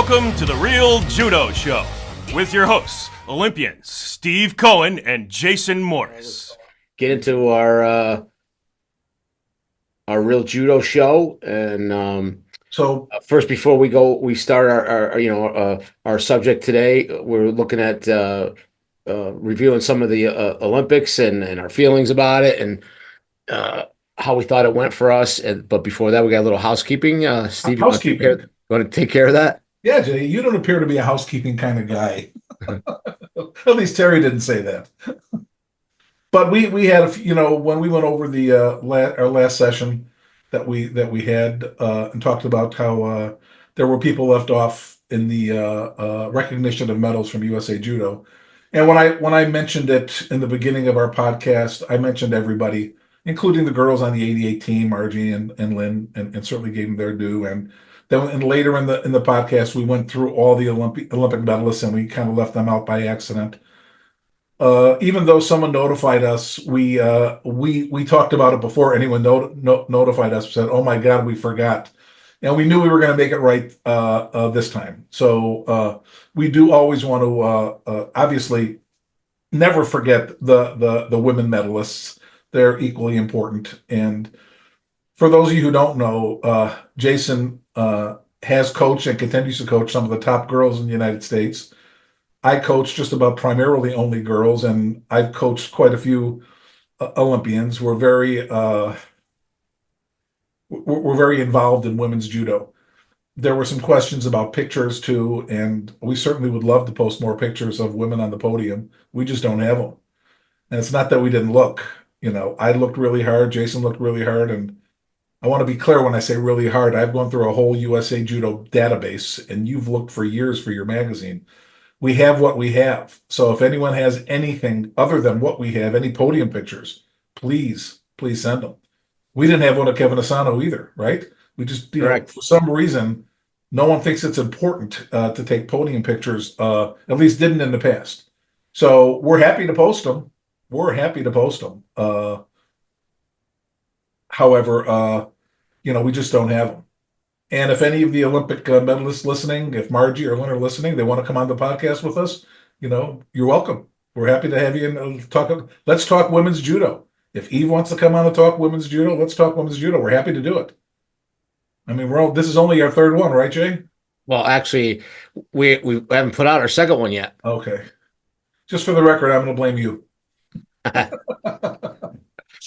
Welcome to the Real Judo Show with your hosts, Olympians Steve Cohen and Jason Morris. Get into our Real Judo Show, and first, before we start our subject today, we're looking at reviewing some of the Olympics and our feelings about it and how we thought it went for us. But before that, we got a little housekeeping. Steve, housekeeping. You want to take care of that? Yeah, Jay, you don't appear to be a housekeeping kind of guy. At least Terry didn't say that. But we had when we went over the our last session that we had and talked about how there were people left off in the recognition of medals from USA Judo. And when I mentioned it in the beginning of our podcast, I mentioned everybody, including the girls on the 88 team, Margie and Lynn, and certainly gave them their due. And then later in the podcast, we went through all the Olympic medalists, and we kind of left them out by accident. Even though someone notified us, we talked about it before anyone notified us. We said, "Oh my God, we forgot," and we knew we were going to make it right this time. So we do always want to obviously never forget the women medalists. They're equally important. And for those of you who don't know, Jason has coached and continues to coach some of the top girls in the United States. I coach just about primarily only girls, and I've coached quite a few Olympians. We're very involved in women's judo. There were some questions about pictures too, and we certainly would love to post more pictures of women on the podium. We just don't have them. And it's not that we didn't look. I looked really hard. Jason looked really hard, and I want to be clear when I say really hard. I've gone through a whole USA Judo database, and you've looked for years for your magazine. We have what we have. So if anyone has anything other than what we have, any podium pictures, please send them. We didn't have one of Kevin Asano either, right? We just, for some reason, no one thinks it's important to take podium pictures, at least didn't in the past. So we're happy to post them. However, we just don't have them. And if any of the Olympic medalists listening, if Margie or Lynn are listening, they want to come on the podcast with us, you're welcome. We're happy to have you and talk. Let's talk women's judo. If Eve wants to come on and talk women's judo, let's talk women's judo. We're happy to do it. I mean, this is only our third one, right, Jay? Well, actually, we haven't put out our second one yet. Okay. Just for the record, I'm going to blame you.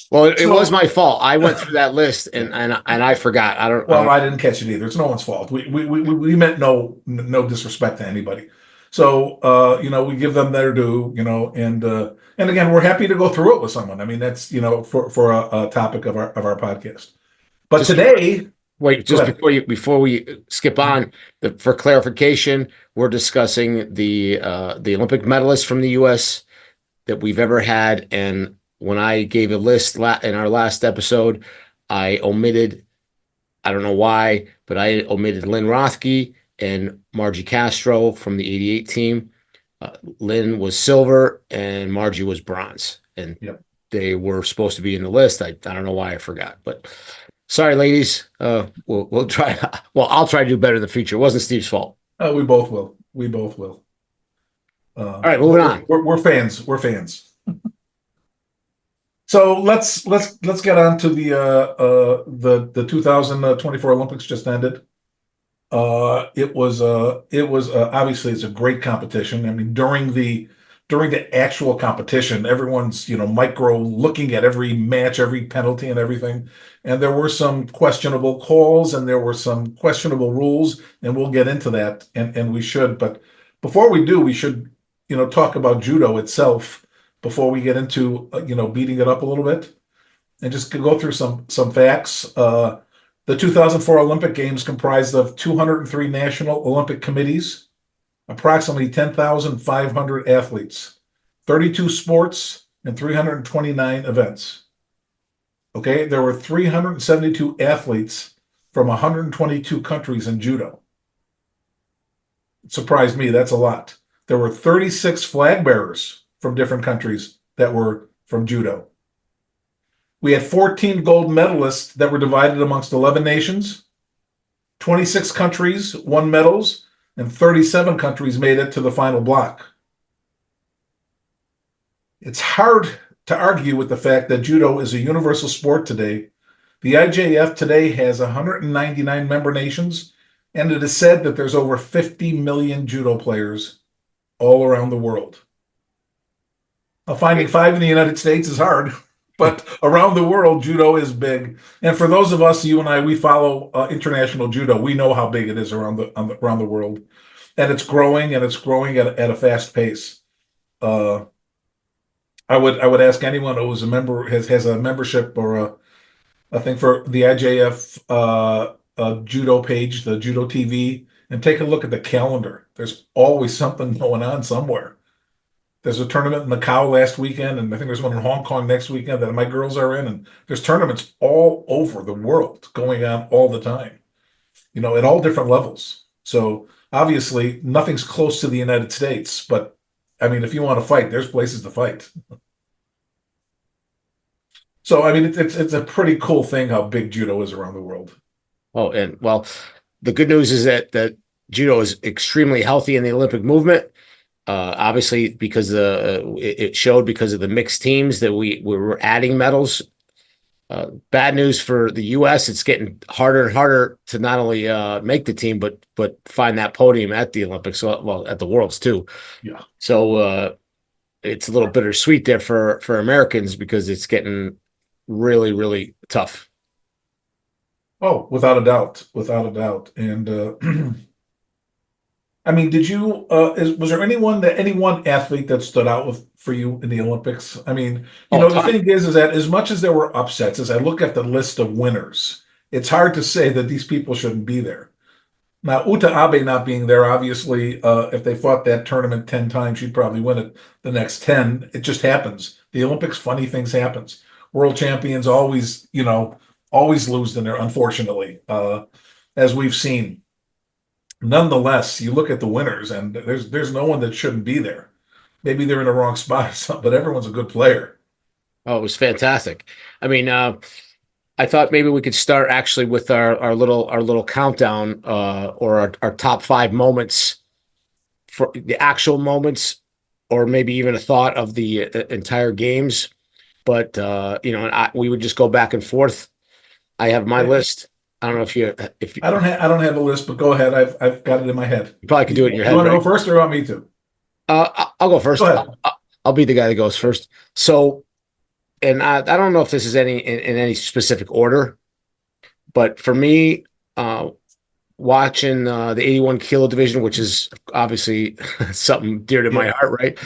Well, it was my fault. I went through that list and I forgot. I didn't catch it either. It's no one's fault. We meant no disrespect to anybody. So we give them their due. And again, we're happy to go through it with someone. I mean, that's for a topic of our podcast. But today, before we skip on, for clarification, we're discussing the Olympic medalists from the U.S. that we've ever had. And when I gave a list in our last episode, I omitted, I don't know why, but I omitted Lynn Rothke and Margie Castro from the 88 team. Lynn was silver and Margie was bronze. And They were supposed to be in the list. I don't know why I forgot. But sorry, ladies. We'll try. Well, I'll try to do better in the future. It wasn't Steve's fault. We both will. All right, moving on. We're fans. So let's get on to the 2024 Olympics just ended. It was obviously it's a great competition. I mean, during the actual competition, everyone's micro looking at every match, every penalty, and everything. And there were some questionable calls and there were some questionable rules, and we'll get into that. And we should, but before we do, we should talk about judo itself. Before we get into beating it up a little bit, and just go through some facts. The 2004 Olympic Games comprised of 203 national Olympic committees, approximately 10,500 athletes, 32 sports, and 329 events. Okay, there were 372 athletes from 122 countries in judo. It surprised me. That's a lot. There were 36 flag bearers from different countries that were from judo. We had 14 gold medalists that were divided amongst 11 nations. 26 countries won medals, and 37 countries made it to the final block. It's hard to argue with the fact that judo is a universal sport today. The IJF today has 199 member nations, and it is said that there's over 50 million judo players all around the world. Now, finding 5 in the United States is hard, but around the world, judo is big. And for those of us, you and I, we follow international judo. We know how big it is around the world, and it's growing, and it's growing at a fast pace. I would ask anyone who is a member has a membership or a thing for the IJF judo page, the Judo TV, and take a look at the calendar. There's always something going on somewhere. There's a tournament in Macau last weekend, and I think there's one in Hong Kong next weekend that my girls are in, and there's tournaments all over the world going on all the time, at all different levels. So obviously nothing's close to the United States, but I mean, if you want to fight, there's places to fight. So I mean, it's a pretty cool thing how big judo is around the world. Oh, and well, the good news is that judo is extremely healthy in the Olympic movement. Obviously, because it showed because of the mixed teams that we were adding medals. Bad news for the U.S. It's getting harder and harder to not only make the team, but find that podium at the Olympics, well, at the Worlds too. Yeah. So it's a little bittersweet there for Americans because it's getting really, really tough. Oh, without a doubt, without a doubt. And I mean, did you was there any one athlete that stood out for you in the Olympics? I mean, the thing is that as much as there were upsets, as I look at the list of winners, it's hard to say that these people shouldn't be there. Now, Uta Abe not being there, obviously, if they fought that tournament 10 times, she'd probably win it the next 10. It just happens. The Olympics, funny things happens. World champions always lose in there, unfortunately, as we've seen. Nonetheless, you look at the winners, and there's no one that shouldn't be there. Maybe they're in the wrong spot or something, but everyone's a good player. Oh, it was fantastic. I mean, I thought maybe we could start actually with our little countdown or our top 5 moments for the actual moments, or maybe even a thought of the entire games. But we would just go back and forth. I have my list. I don't know if you. I don't have a list, but go ahead. I've got it in my head. You probably could do it in your head. You want to right? go first, or you want me to? I'll go first. Go ahead. I'll be the guy that goes first. So, and I don't know if this is in any specific order, but for me, watching the 81 kilo division, which is obviously something dear to my heart, right?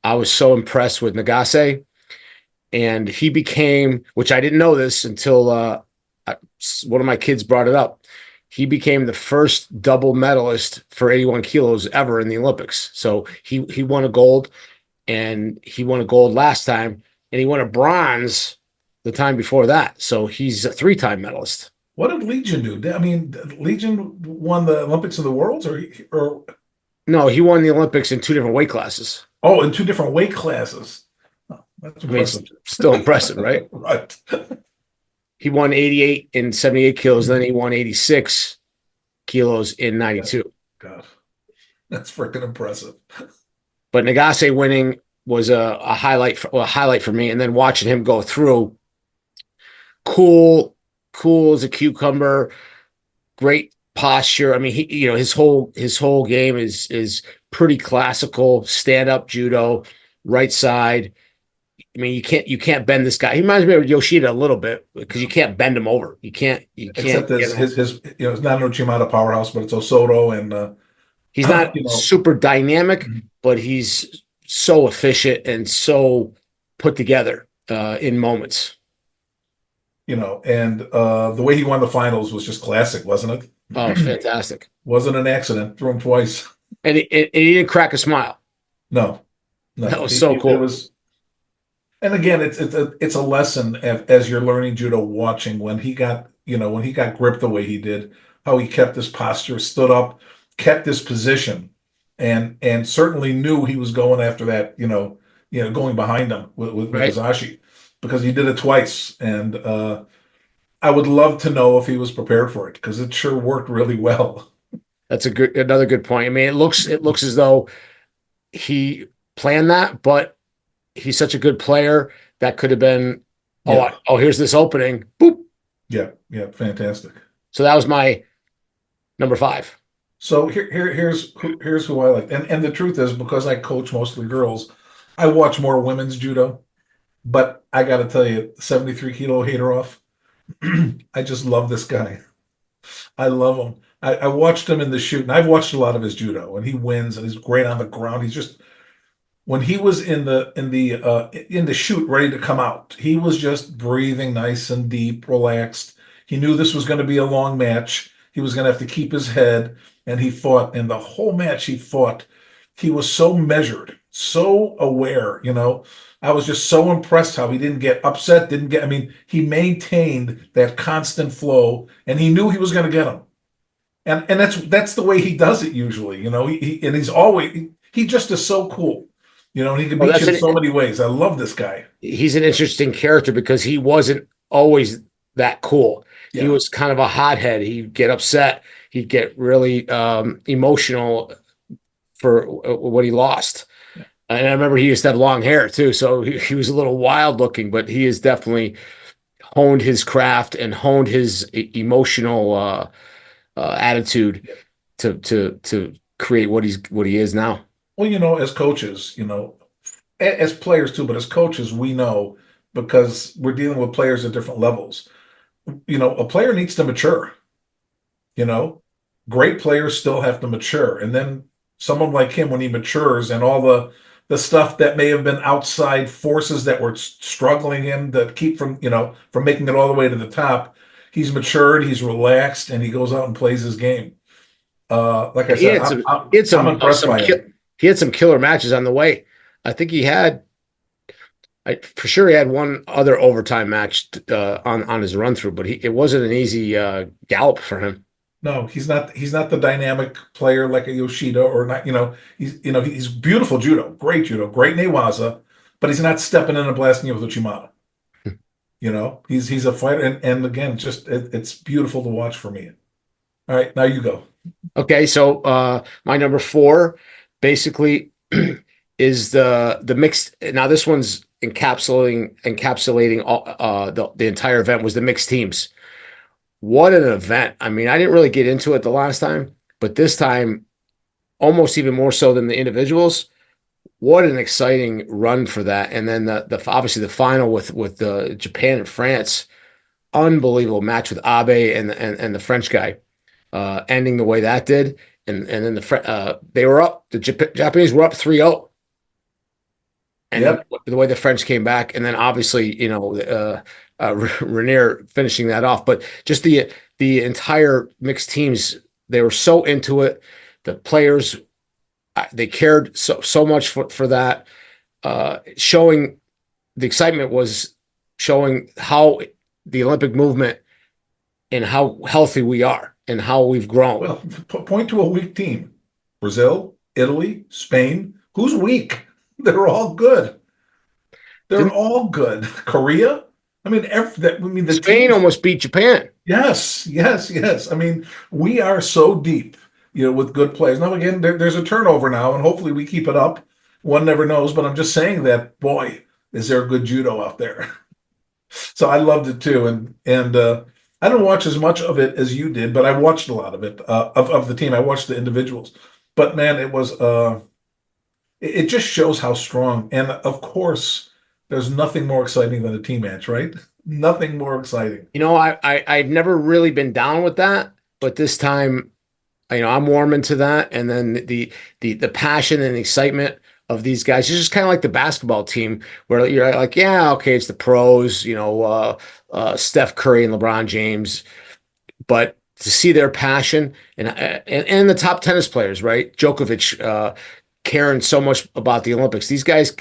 I was so impressed with Nagase, and he became, which I didn't know this until one of my kids brought it up. He became the first double medalist for 81 kilos ever in the Olympics. So he won a gold, and he won a gold last time, and he won a bronze the time before that. So he's a 3-time medalist. What did Legion do? I mean, Legion won the Olympics and the Worlds, or no? He won the Olympics in 2 different weight classes. Oh, in 2 different weight classes. Oh, that's impressive. I mean, still impressive, right? Right. He won 88 in 78 kilos, then he won 86 kilos in 92. God, that's freaking impressive. But Nagase winning was a highlight for me, and then watching him go through, cool as a cucumber, great posture. I mean, his whole game is pretty classical stand-up judo, right side. I mean, you can't bend this guy. He reminds me of Yoshida a little bit because you can't bend him over. You can't. Except his it's not an Uchimata powerhouse, but it's Osoto, and he's not super dynamic, but he's so efficient and so put together in moments. And the way he won the finals was just classic, wasn't it? Oh, it was fantastic. Wasn't an accident. Threw him twice. And he didn't crack a smile. No. That was so cool. It was. And again, it's a lesson as you're learning judo, watching when he got gripped the way he did, how he kept his posture, stood up, kept his position, and certainly knew he was going after that, going behind him with Hizashi, because he did it twice. And I would love to know if he was prepared for it, because it sure worked really well. That's another good point. I mean, it looks as though he planned that, but he's such a good player that could have been, Yeah, here's this opening. Boop. yeah, yeah, fantastic. So that was my number 5. So here's who I like, and the truth is, because I coach mostly girls, I watch more women's judo. But I got to tell you, 73 kilo Hateroff, I just love this guy. I love him. I watched him in the shoot, and I've watched a lot of his judo, and he wins, and he's great on the ground. He's just when he was in the shoot, ready to come out, he was just breathing nice and deep, relaxed. He knew this was going to be a long match. He was going to have to keep his head, and he fought. And the whole match he fought, he was so measured, so aware. I was just so impressed how he didn't get upset, didn't get. I mean, he maintained that constant flow, and he knew he was going to get him. And that's the way he does it usually. And he just is so cool. And he can beat you in so many ways. I love this guy. He's an interesting character because he wasn't always that cool. Yeah. He was kind of a hothead. He'd get upset. He'd get really emotional for what he lost. Yeah. And I remember he used to have long hair too, so he was a little wild looking, but he has definitely honed his craft and honed his emotional attitude to create what he is now. Well, as coaches, as players too, but as coaches, we know because we're dealing with players at different levels. A player needs to mature. Great players still have to mature. And then someone like him, when he matures and all the stuff that may have been outside forces that were struggling him to keep from making it all the way to the top, he's matured, he's relaxed, and he goes out and plays his game. Like I said, I'm impressed by him. He had some killer matches on the way. I think he had one other overtime match on his run through, but it wasn't an easy gallop for him. No, he's not. He's not the dynamic player like a Yoshida or not. He's beautiful judo, great newaza, but he's not stepping in and blasting you with Uchimata. He's a fighter, and again, just it's beautiful to watch for me. All right, now you go. Okay, so my number 4 basically is the mixed. Now this one's encapsulating all, the entire event was the mixed teams. What an event. I mean, I didn't really get into it the last time, but this time almost even more so than the individuals. What an exciting run for that. And then the obviously the final with Japan and France, unbelievable match with Abe and the French guy, ending the way that did. And then they were up, the Japanese were up 3-0. And yep. The way the French came back, and then obviously, Renier finishing that off. But just the entire mixed teams, they were so into it. The players, they cared so much for that. Showing the excitement was showing how the Olympic movement and how healthy we are and how we've grown. Well, point to a weak team: Brazil, Italy, Spain. Who's weak? They're all good. They're all good. Korea. I mean, the Spain almost beat Japan. Yes. I mean, we are so deep, with good players. Now, again, there's a turnover now, and hopefully we keep it up. One never knows, but I'm just saying that, boy, is there good judo out there. So I loved it too, and I didn't watch as much of it as you did, but I watched a lot of it of the team. I watched the individuals, but man, it was. It just shows how strong. And of course, there's nothing more exciting than a team match, right? Nothing more exciting. I've never really been down with that, but this time, I'm warming to that. And then the passion and excitement of these guys, it's just kind of like the basketball team where you're like, yeah, okay, it's the pros, Steph Curry and LeBron James, but to see their passion and the top tennis players, right? Djokovic, caring so much about the Olympics. These guys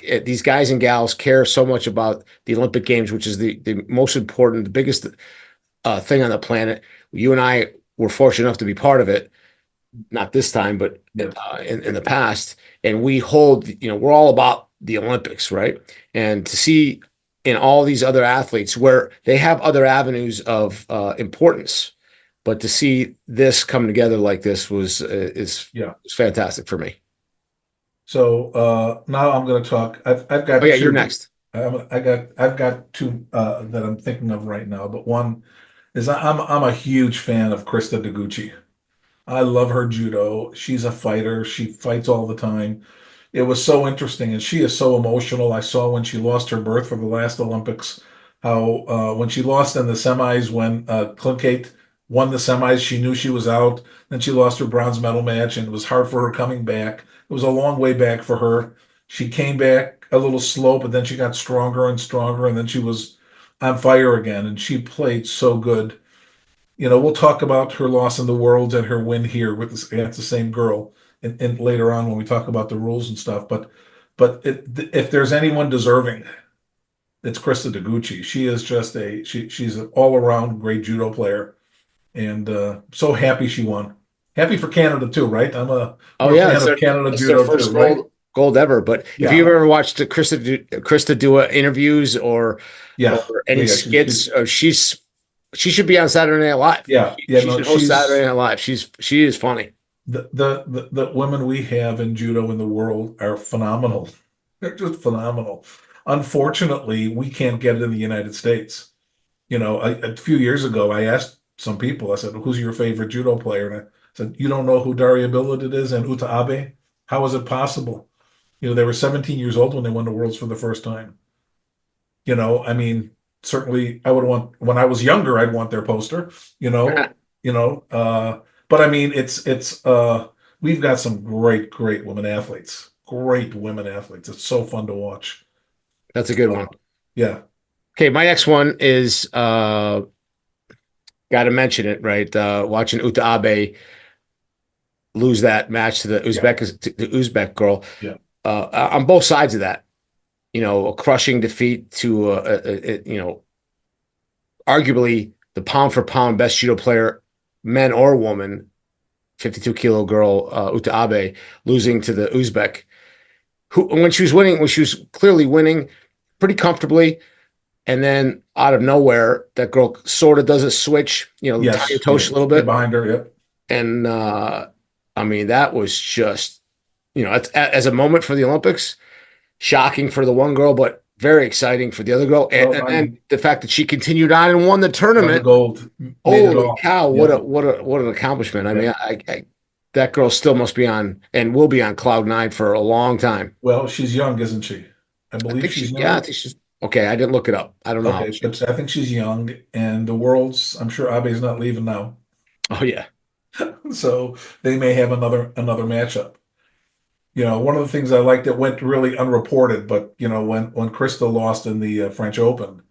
and gals care so much about the Olympic Games, which is the most important, the biggest thing on the planet. You and I were fortunate enough to be part of it, not this time, but in the past. And we hold, we're all about the Olympics, right? And to see in all these other athletes where they have other avenues of importance, but to see this come together like this is Yeah. fantastic for me. So now I'm going to talk. I've Oh got yeah, you're two. next. I've got two that I'm thinking of right now. But one is I'm a huge fan of Krista Deguchi. I love her judo. She's a fighter. She fights all the time. It was so interesting, and she is so emotional. I saw when she lost her berth for the last Olympics, how when she lost in the semis, when Klinkate won the semis, she knew she was out. Then she lost her bronze medal match, and it was hard for her coming back. It was a long way back for her. She came back a little slow, but then she got stronger and stronger, and then she was on fire again, and she played so good. We'll talk about her loss in the Worlds and her win here with against the same girl, and later on when we talk about the rules and stuff. If there's anyone deserving, it's Krista Deguchi. She is just she's an all around great judo player, and so happy she won. Happy for Canada too, right? Oh I'm a yeah, fan of Canada it's their judo too, first right? gold ever. But if Yeah, you've ever watched Krista do interviews yeah, or any yeah. skits, she should be on Saturday Night Live. Yeah. She No, should host Saturday she's Night Live. She is funny. the women we have in judo in the world are phenomenal. They're just phenomenal. Unfortunately, we can't get it in the United States. A few years ago, I asked some people, I said, who's your favorite judo player? And I said, you don't know who Daria Billet is and Uta Abe? How is it possible? They were 17 years old when they won the worlds for the first time. I mean, certainly I would want, when I was younger, I'd want their poster, you know, you know, but I mean, we've got some great women athletes, great women athletes. It's so fun to watch. That's a good one. Yeah. Okay, my next one is got to mention it, right? Watching Uta Abe lose that match to the Uzbek girl. Yeah. On both sides of that, a crushing defeat to arguably the pound for pound best judo player, men or woman, 52-kilo girl, Uta Abe, losing to the Uzbek, who, when she was clearly winning pretty comfortably. And then out of nowhere, that girl sort of does a switch, Yes. tie your toes a little Get bit. behind her. Yep. And I mean, that was just, as a moment for the Olympics, shocking for the one girl, but very exciting for the other girl. And the fact that she continued on and won the Won the tournament. gold. Holy cow! Yeah. What an accomplishment! I Yeah. mean, that girl still must be on and will be on cloud nine for a long time. Well, she's young, isn't she? I I believe think she's she's young. yeah. I think she's okay. I didn't look it up. I don't know how Okay, old she is. but I think she's young, and the world's. I'm sure Abe's not leaving now, Oh yeah, so they may have another matchup. One of the things I liked that went really unreported, but when Krista lost in the French Open,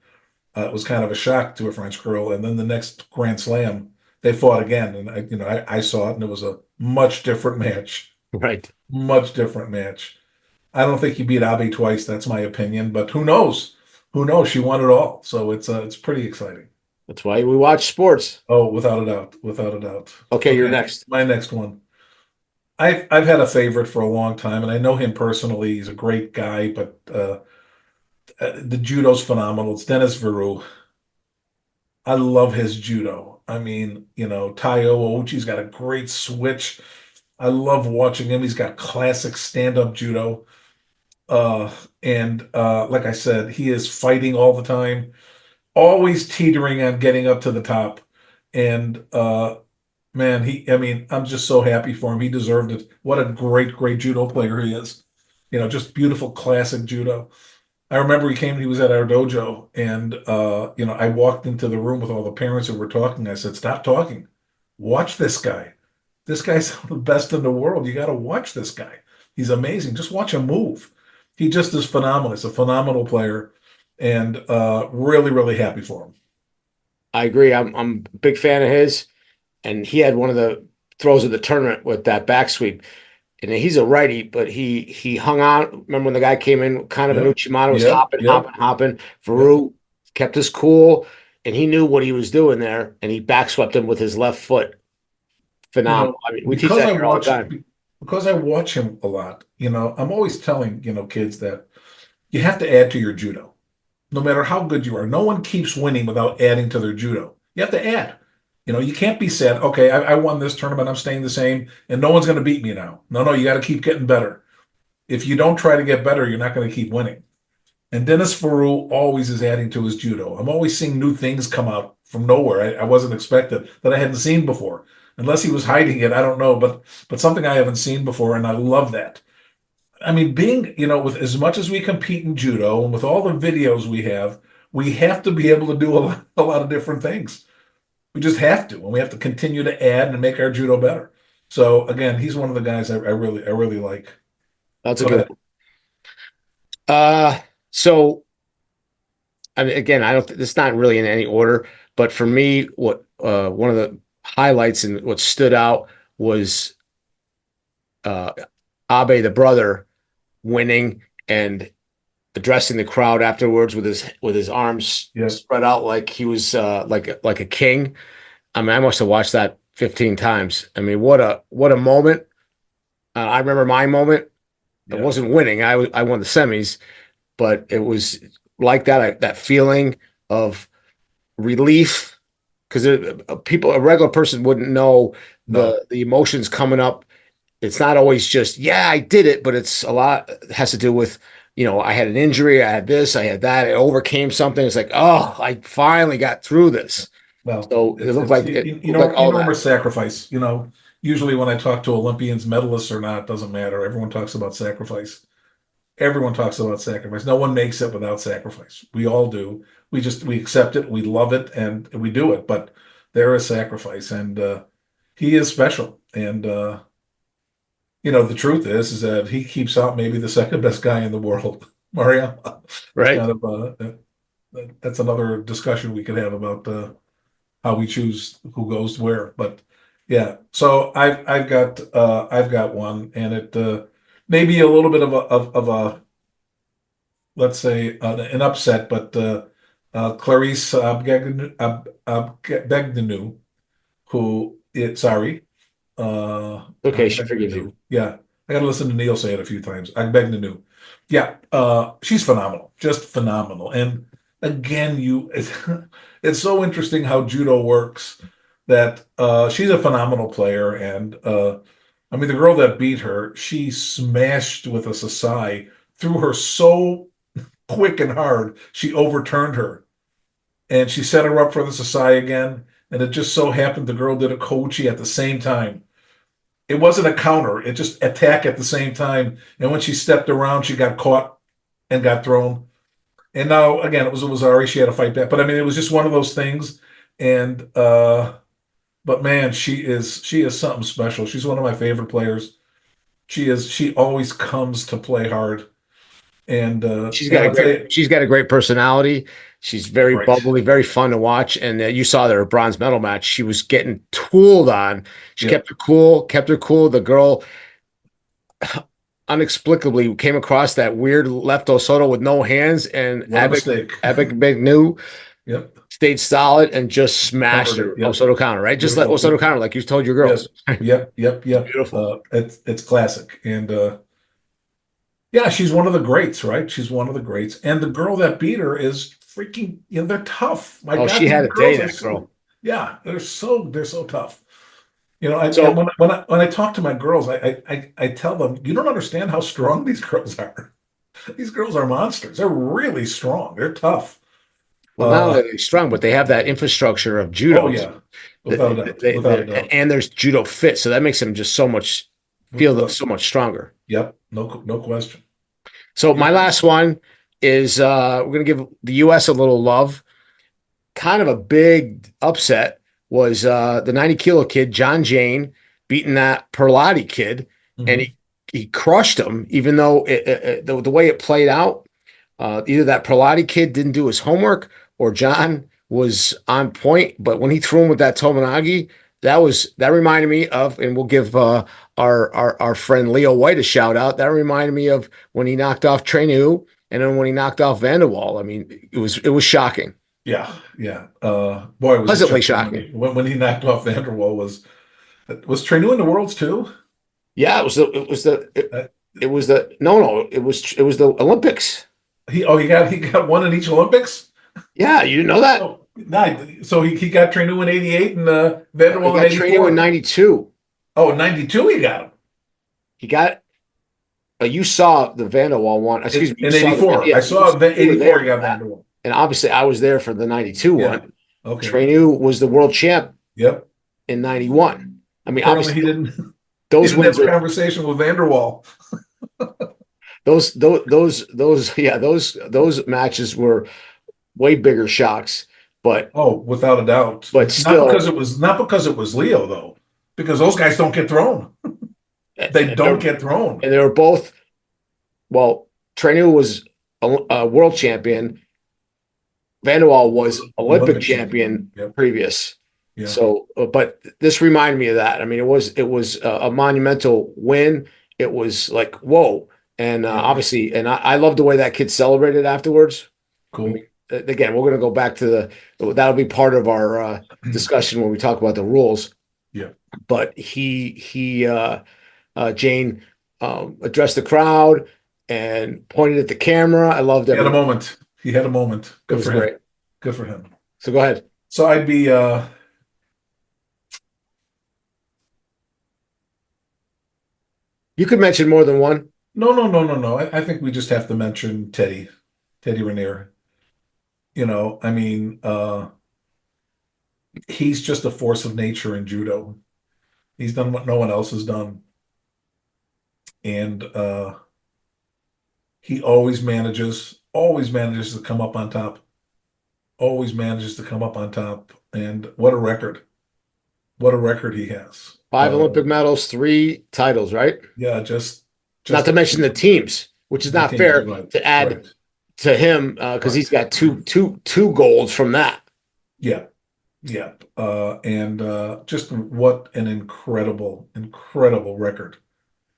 it was kind of a shock to a French girl. And then the next Grand Slam, they fought again, and I saw it, and it was a much different match, right. much different match. I don't think he beat Abe twice. That's my opinion, but who knows? Who knows? She won it all, so it's pretty exciting. That's why we watch sports. Oh, without a doubt, without a doubt. Okay, you're next. My next one. I've had a favorite for a long time, and I know him personally. He's a great guy, but the judo's phenomenal. It's Dennis Veru. I love his judo. I mean, Taiyo Ouchi's got a great switch. I love watching him. He's got classic stand-up judo. And like I said, he is fighting all the time, always teetering on getting up to the top. And man, I mean, I'm just so happy for him. He deserved it. What a great judo player he is. Just beautiful classic judo. I remember he was at our dojo, and I walked into the room with all the parents who were talking. I said, "Stop talking. Watch this guy. This guy's the best in the world. You got to watch this guy. He's amazing. Just watch him move. He just is phenomenal. He's a phenomenal player, and really happy for him." I agree. I'm a big fan of his, and he had one of the throws of the tournament with that back sweep. And he's a righty, but he hung on. Remember when the guy came in, kind of an Uchimata was hopping. Veru kept his cool, and he knew what he was doing there, and he backswept him with his left foot. Phenomenal. I mean, we teach that here all the time. Because I watch him a lot, I'm always telling, kids that you have to add to your judo. No matter how good you are, no one keeps winning without adding to their judo. You have to add. You know, you can't be sad. Okay, I won this tournament. I'm staying the same, and no one's going to beat me now. No, no, you got to keep getting better. If you don't try to get better, you're not going to keep winning. And Dennis Farou always is adding to his judo. I'm always seeing new things come out from nowhere. I wasn't expected that I hadn't seen before. Unless he was hiding it, I don't know. But something I haven't seen before, and I love that. I mean, being, with as much as we compete in judo and with all the videos we have to be able to do a lot of different things. We just have to, and we have to continue to add and make our judo better. So again, he's one of the guys I really like. That's a Go good ahead. one. So I mean, again, I don't. It's not really in any order, but for me, what one of the highlights and what stood out was uh, Abe, the brother, winning and addressing the crowd afterwards with his arms Yeah. spread out like he was like a king. I mean, I must have watched that 15 times. I mean, what a moment. I remember my moment. It Yeah. wasn't winning. I won the semis, but it was like that feeling of relief because a regular person wouldn't know No. the emotions coming up. It's not always just, yeah, I did it, but it's a lot, it has to do with, I had an injury, I had this, I had that, I overcame something. It's like, oh, I finally got through this. Well, So it looked like all that. enormous sacrifice. Usually when I talk to Olympians, medalists or not, doesn't matter. Everyone talks about sacrifice. Everyone talks about sacrifice. No one makes it without sacrifice. We all do. We accept it, we love it, and we do it. But there is sacrifice, and he is special. And the truth is that he keeps out maybe the second best guy in the world, Mario. It's Right? kind of that's another discussion we could have about how we choose who goes where. But yeah, so I've got one, and it maybe a little bit of a let's say an upset, but Clarice Abegdanu, sorry, Okay, she forgives you. Abegdanu. Yeah, I got to listen to Neil say it a few times. Abegdanu. Yeah, she's phenomenal, just phenomenal. And again, it's so interesting how judo works. That she's a phenomenal player, and I mean the girl that beat her, she smashed with a sasai, threw her so quick and hard, she overturned her. And she set her up for the Sasai again. And it just so happened the girl did a Kochi at the same time. It wasn't a counter, it just attack at the same time. And when she stepped around, she got caught and got thrown. And now again, it was Ari, she had to fight back. But I mean, it was just one of those things. And but man, she is something special. She's one of my favorite players. She always comes to play hard. And I'll tell you, She's got a great personality. She's very right. bubbly, very fun to watch. And you saw her bronze medal match. She was getting tooled on. She Yeah. kept her cool, kept her cool. The girl inexplicably came across that weird left Osoto with no hands, and What a mistake. Abic Big New Yep. stayed solid and just smashed Covered her it. Yep. Osoto counter, right? Just let Beautiful. Osoto counter like you told your girls. Yep. Beautiful. It's classic. And yeah, she's one of the greats, right? She's one of the greats. And the girl that beat her is freaking, they're tough. My Oh, God, she these had a day, girls are that girl. yeah, they're so tough. So When I talk to my girls, I tell them, you don't understand how strong these girls are. These girls are monsters. They're really strong. They're tough. well, not only are they strong, but they have that infrastructure of Oh judo. yeah, without a doubt. Without a doubt. And there's judo fit, so that makes them just feel so much stronger. Yep. No question. So my last one is we're gonna give the US a little love. Kind of a big upset was the 90 kilo kid, John Jane, beating that Perlotti kid, and Mhm. he crushed him, even though the way it played out, either that Perlotti kid didn't do his homework or John was on point. But when he threw him with that Tomonagi, that reminded me of, and we'll give our friend Leo White a shout out. That reminded me of when he knocked off Trenu, and then when he knocked off Vanderwall. I mean, it was shocking. Yeah. Boy, was it Pleasantly shocking shocking. when he knocked off Vanderwall. Was Trenu in the Worlds too? Yeah, Uh, it was the no, it was the Olympics. he got one in each Olympics. Yeah, you didn't know that? Oh, So he got Trainu in 88 and He Vanderwall in got Trainu in 84. '92. Oh, in 92 he got him. He got. You saw the Vanderwall one. Excuse me. You In saw the 84. yeah. I saw the You were 84 there he for got that. Vanderwall. And obviously, I was there for the '92 Yeah. one. Okay. Trainu was the world champ Yep. in '91. I mean, Apparently obviously, he didn't he those didn't have wins a are conversation with Vanderwall. those matches were way bigger shocks, but Oh, without a doubt. still, Not because it was Leo though, because those guys don't get thrown. They and don't get thrown. they were both. Well, Trainu was a world champion. Vanderwall was Olympic champion Yep. previous. Yeah. So, but this reminded me of that. I mean, it was a monumental win. It was like whoa, and Yeah. obviously, and I love the way that kid celebrated afterwards. I Cool. mean, again, we're going to go back to that'll be part of our discussion when we talk about the rules. Yeah. But Jane addressed the crowd and pointed at the camera. I loved He had a everything. moment. He had a moment. It Good was for him. great. Good for him. So go ahead. So I'd be You could mention more than one. no. I think we just have to mention Teddy Raniere. I mean, he's just a force of nature in judo. He's done what no one else has done. And he always manages to come up on top. Always manages to come up on top. And what a record. What a record he has. 5 Olympic medals, 3 titles, right? Yeah, just Not to mention the teams, which is the not teams, fair right, to add right. to him because he's got two golds from that. Yeah, yeah. And just what an incredible record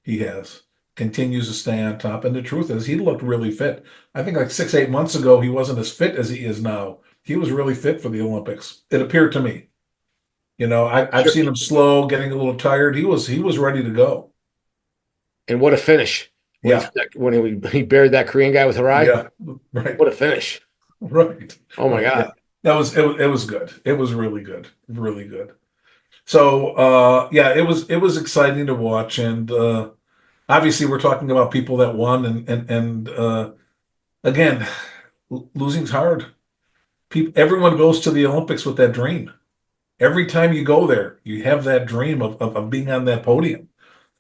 he has. Continues to stay on top. And the truth is, he looked really fit. I think like 6, 8 months ago, he wasn't as fit as he is now. He was really fit for the Olympics. It appeared to me. I've seen him slow, getting a little tired. He was ready to go. And what a finish. Yeah. When he buried that Korean guy with her eye. Yeah, right. What a finish. Right. Oh my Right. God. Yeah. It was good. It was really good. Really good. So yeah, it was exciting to watch. And obviously we're talking about people that won and again, losing's hard. Everyone goes to the Olympics with that dream. Every time you go there, you have that dream of being on that podium.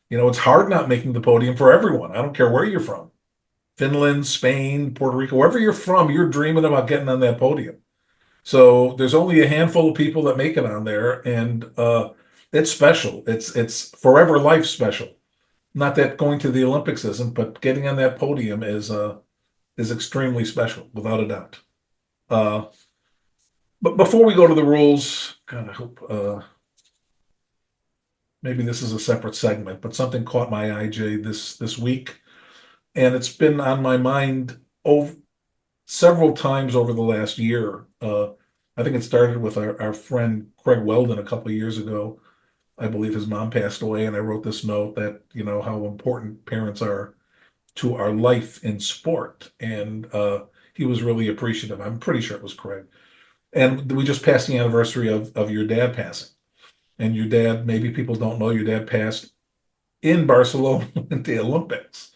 It's hard not making the podium for everyone. I don't care where you're from. Finland, Spain, Puerto Rico, wherever you're from, you're dreaming about getting on that podium. So there's only a handful of people that make it on there, and it's special. It's forever life special. Not that going to the Olympics isn't, but getting on that podium is extremely special, without a doubt. But before we go to the rules, God, I hope maybe this is a separate segment, but something caught my eye, Jay, this week, and it's been on my mind over several times over the last year. I think it started with our friend Craig Weldon a couple of years ago. I believe his mom passed away, and I wrote this note that how important parents are to our life in sport, and he was really appreciative. I'm pretty sure it was Craig. And we just passed the anniversary of your dad passing. And your dad, maybe people don't know, your dad passed in Barcelona at the Olympics.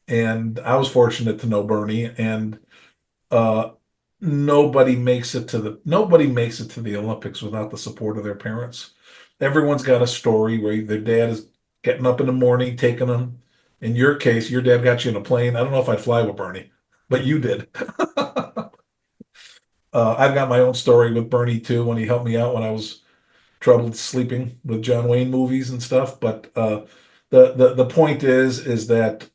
And I was fortunate to know Bernie, and uh, nobody makes it to the Olympics without the support of their parents. Everyone's got a story where their dad is getting up in the morning, taking them. In your case, your dad got you in a plane. I don't know if I'd fly with Bernie, but you did. I've got my own story with Bernie too, when he helped me out when I was troubled sleeping with John Wayne movies and stuff. But the point is that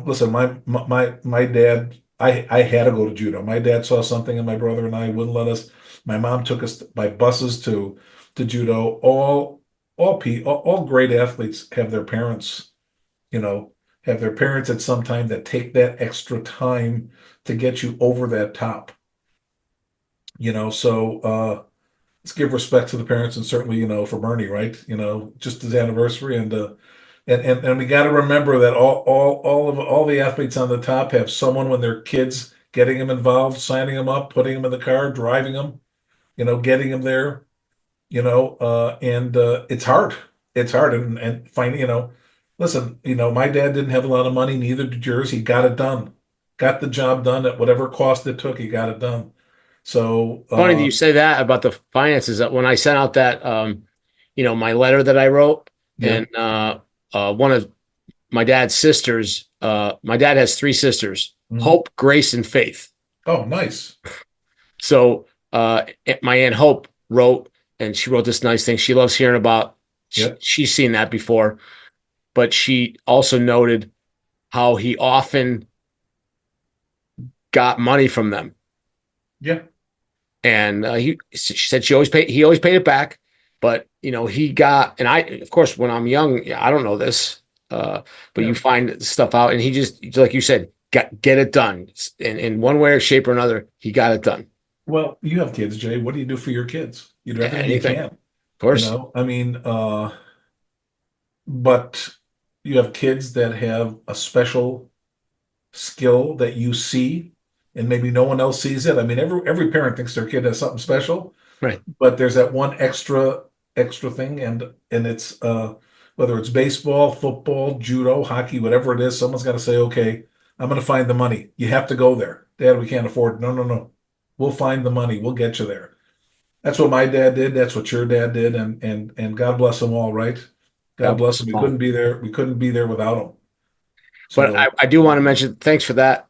listen, my dad, I had to go to judo. My dad saw something in my brother and I, wouldn't let us. My mom took us by buses to judo. All great athletes have their parents, at some time that take that extra time to get you over that top. So let's give respect to the parents, and certainly, for Bernie, right? Just his anniversary, and we got to remember that all the athletes on the top have someone when their kids getting them involved, signing them up, putting them in the car, driving them, getting them there, and it's hard. It's hard, and finding, listen, my dad didn't have a lot of money, neither did yours. He got it done, got the job done at whatever cost it took. He got it done. So Funny that you say that about the finances. That when I sent out that, my letter that I wrote, yeah. and one of my dad's sisters, my dad has three sisters, Mhm. Hope, Grace, and Faith. Oh, nice. So my Aunt Hope wrote, and she wrote this nice thing. She loves hearing about, Yep. she's seen that before, but she also noted how he often got money from them. Yeah. And she said he always paid it back, but he got, and of course, when I'm young, I don't know this, but Yeah. you find stuff out, and he just, like you said, get it done in one way or shape or another. He got it done. Well, you have kids, Jay. What do you do for your kids? You do everything you Anything, can. of course. I mean, but you have kids that have a special skill that you see, and maybe no one else sees it. I mean, every parent thinks their kid has something special, Right. but there's that one extra thing, and it's whether it's baseball, football, judo, hockey, whatever it is, someone's got to say, okay, I'm going to find the money. You have to go there. Dad, we can't afford it. No, no, no. We'll find the money. We'll get you there. That's what my dad did. That's what your dad did, and God bless them all, right? God bless them. We couldn't be there. We couldn't be there without them. But So I do want to mention, thanks for that.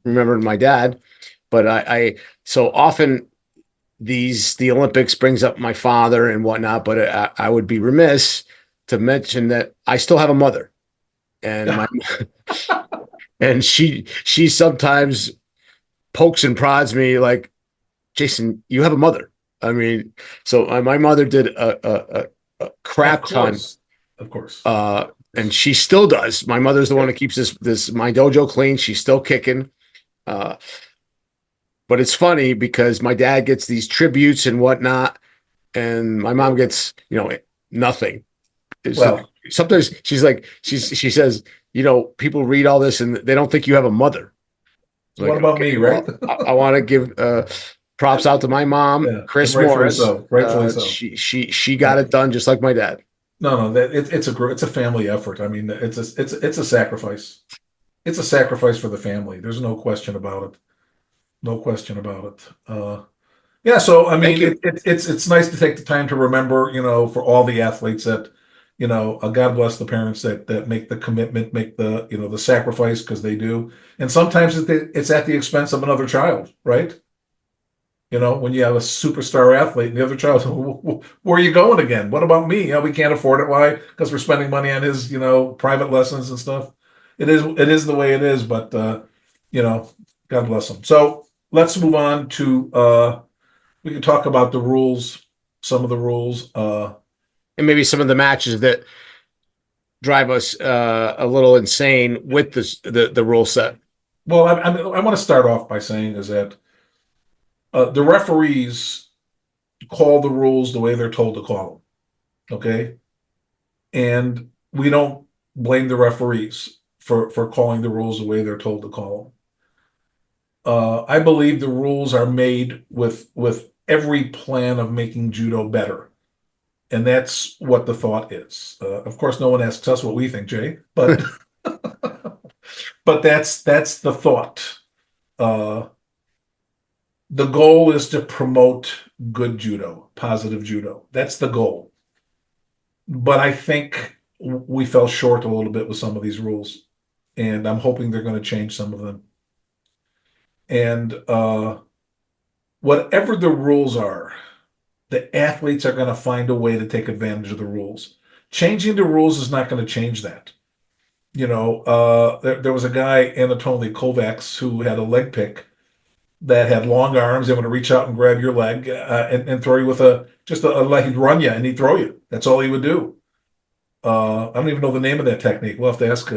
Remembered my dad, but I so often the Olympics brings up my father and whatnot, but I would be remiss to mention that I still have a mother, and and she sometimes pokes and prods me like, Jason, you have a mother. I mean, so my mother did a crap ton, of course. and she still does. My mother's the one that keeps this my dojo clean. She's still kicking. But it's funny because my dad gets these tributes and whatnot, and my mom gets, nothing. Well, Sometimes she's like, she says, people read all this and they don't think you have a mother. Like, what about me, right? Well, I want to give props out to my mom, Chris Morris. So. Rightfully so. She got it done just like my dad. No, it's a family effort. I mean, it's a sacrifice. It's a sacrifice for the family. There's no question about it. No question about it. Yeah, so I mean, it's nice to take the time to remember, for all the athletes that, God bless the parents that make the commitment, make the the sacrifice, because they do, and sometimes it's at the expense of another child, right? When you have a superstar athlete and the other child, where are you going again? What about me? We can't afford it. Why? Because we're spending money on his, private lessons and stuff. It is the way it is, but God bless them. So let's move on to we can talk about the rules, some of the rules, and maybe some of the matches that drive us a little insane with the rule set. Well, I want to start off by saying is that the referees call the rules the way they're told to call them, okay? And we don't blame the referees for calling the rules the way they're told to call them. I believe the rules are made with every plan of making judo better. And that's what the thought is. Of course, no one asks us what we think, Jay, but but that's the thought. The goal is to promote good judo, positive judo. That's the goal. But I think we fell short a little bit with some of these rules, and I'm hoping they're going to change some of them. And whatever the rules are, the athletes are going to find a way to take advantage of the rules. Changing the rules is not going to change that. There was a guy, Anatoly Kovacs, who had a leg pick that had long arms and would reach out and grab your leg and throw you with like he'd run you and he'd throw you. That's all he would do. I don't even know the name of that technique. We'll have to ask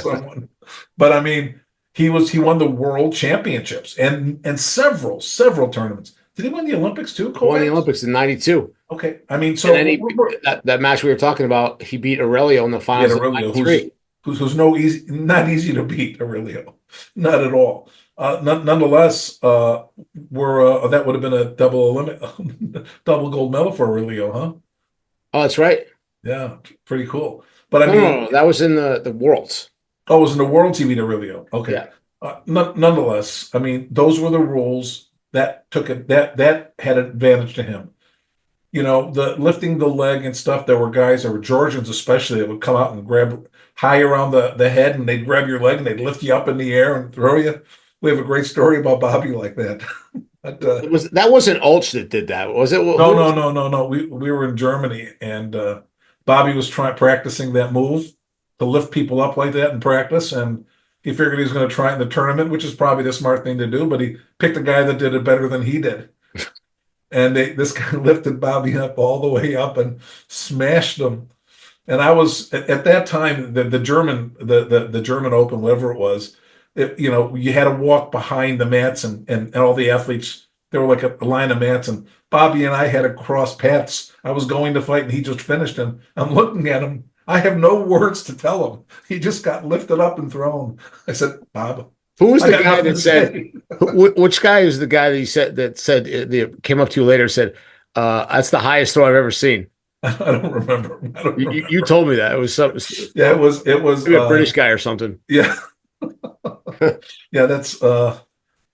someone. But I mean, he won the world championships and several tournaments. Did he win the Olympics too? Kovacs? Won the Olympics in '92. Okay, I mean, so that match we were talking about, he beat Aurelio in the finals. Aurelio, who's not easy to beat, Aurelio. Not at all. Nonetheless, we're that would have been a double gold medal for Aurelio, huh? Oh, that's right. Yeah, pretty cool. But I No, no, mean, no, that was in the Worlds. oh, it was in the World TV to Aurelio. Okay. Yeah. Nonetheless, I mean, those were the rules that took it. That had an advantage to him. You know, the lifting the leg and stuff. There were guys, there were Georgians especially, that would come out and grab high around the head, and they'd grab your leg and they'd lift you up in the air and throw you. We have a great story about Bobby like that. But, That wasn't Ulch that did that, was it? no, no, no, no, no. We were in Germany, and Bobby was practicing that move to lift people up like that in practice, and he figured he was going to try it in the tournament, which is probably the smart thing to do. But he picked a guy that did it better than he did, and this guy lifted Bobby up all the way up and smashed him. And I was at that time the German the German Open, whatever it was. You know, you had to walk behind the mats, and all the athletes. There were like a line of mats, and Bobby and I had to cross paths. I was going to fight, and he just finished, and I'm looking at him. I have no words to tell him. He just got lifted up and thrown. I said, Bob, Who was I the got guy nothing that to said? say. Which guy is the guy that came up to you later and said, "That's the highest throw I've ever seen." I don't remember. I don't You remember. told me that it was some Yeah, it was maybe a British guy or something. yeah. Yeah, that's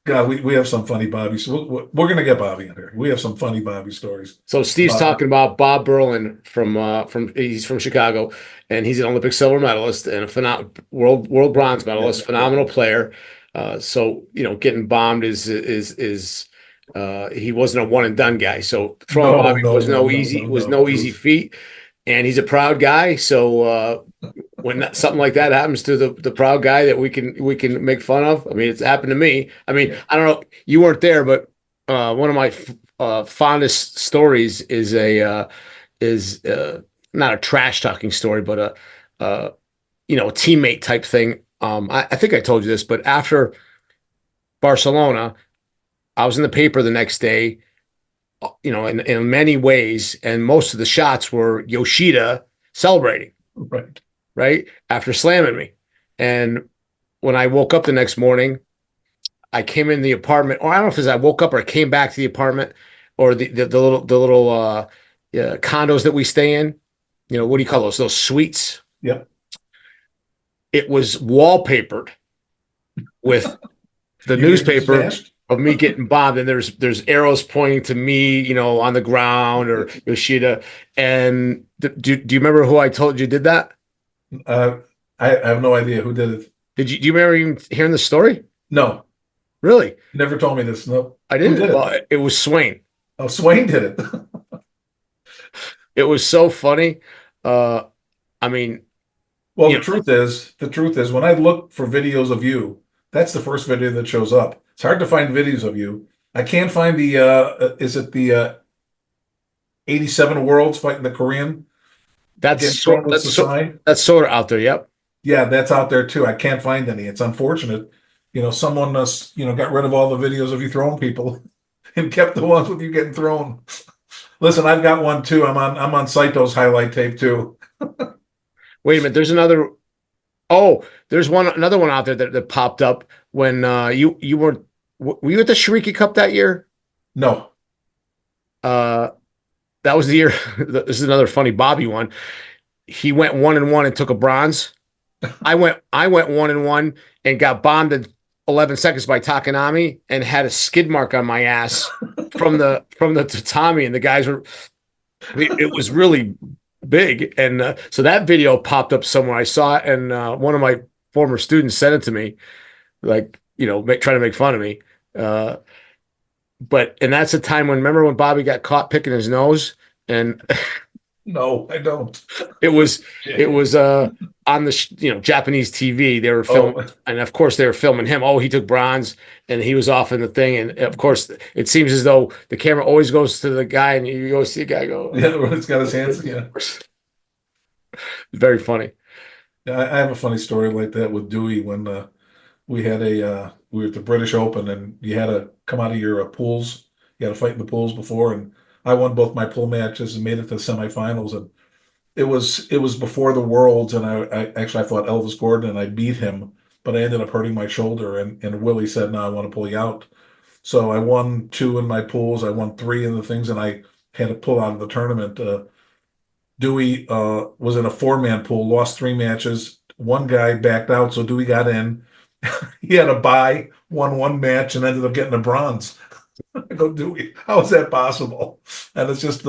God, we have some funny Bobby. So we're gonna get Bobby in here. We have some funny Bobby stories. So Steve's Uh, talking about Bob Berlin from he's from Chicago, and he's an Olympic silver medalist and a world bronze medalist, Yeah. phenomenal player. So getting bombed is he wasn't a one and done guy. So throwing No, Bobby no, was no, no no, easy no, was no. no It easy was feat, and he's a proud guy. So when something like that happens to the proud guy that we can make fun of. I mean, it's happened to me. I mean, yeah. I don't know, you weren't there, but one of my fondest stories is not a trash talking story, but a a teammate type thing. I think I told you this, but after Barcelona, I was in the paper the next day. In many ways, and most of the shots were Yoshida celebrating, Right. right after slamming me, and when I woke up the next morning, I came in the apartment, or I don't know if it's I woke up or I came back to the apartment, or the little condos that we stay in. What do you call those? Those suites. Yep. It was wallpapered with the You getting newspaper smashed? of me getting bombed, and there's arrows pointing to me, on the ground or Yoshida. And do you remember who I told you did that? Uh, I have no idea who did it. Do you remember even hearing the story? No, Really? you never told me this. No. I Who didn't. did it? Well, it was Swain. Oh, Swain did it. It was so funny. I mean, Well, you the know, truth is, when I look for videos of you, that's the first video that shows up. It's hard to find videos of you. I can't find the is it the 87 Worlds fighting the Korean getting that's thrown sort with that's so, Sasai? that's sort of out there. Yep. Yeah, that's out there too. I can't find any. It's unfortunate. Someone got rid of all the videos of you throwing people and kept the ones with you getting thrown. Listen, I've got one too. I'm on Saito's highlight tape too. Wait a minute. There's another. Oh, there's another one out there that popped up when you were you at the Shariki Cup that year? No. Uh, that was the year. This is another funny Bobby one. He went 1-1 and took a bronze. I went 1-1 and got bombed in 11 seconds by Takanami and had a skid mark on my ass from the tatami, and the guys were. It was really big, and so that video popped up somewhere. I saw it, and one of my former students sent it to me, like trying to make fun of me. And that's the time remember when Bobby got caught picking his nose, and No, I don't. it was on the Japanese TV. They were filming, Oh, and of course they were filming him. Oh, he took bronze, and he was off in the thing. And of course, it seems as though the camera always goes to the guy, and you go see a guy go. yeah, when it's got his hands. Yeah. Very funny. Yeah, I have a funny story like that with Dewey when we were at the British Open, and you had to come out of your pools. You had to fight in the pools before, and I won both my pool matches and made it to the semifinals. And it was before the Worlds, and I fought Elvis Gordon and I beat him. but I ended up hurting my shoulder. And Willie said, "No, I want to pull you out." So I won 2 in my pools. I won 3 in the things, and I had to pull out of the tournament. Dewey was in a 4-man pool, lost 3 matches. One guy backed out, so Dewey got in. He had a bye, won 1 match, and ended up getting a bronze. I go, Dewey, how is that possible? And it's just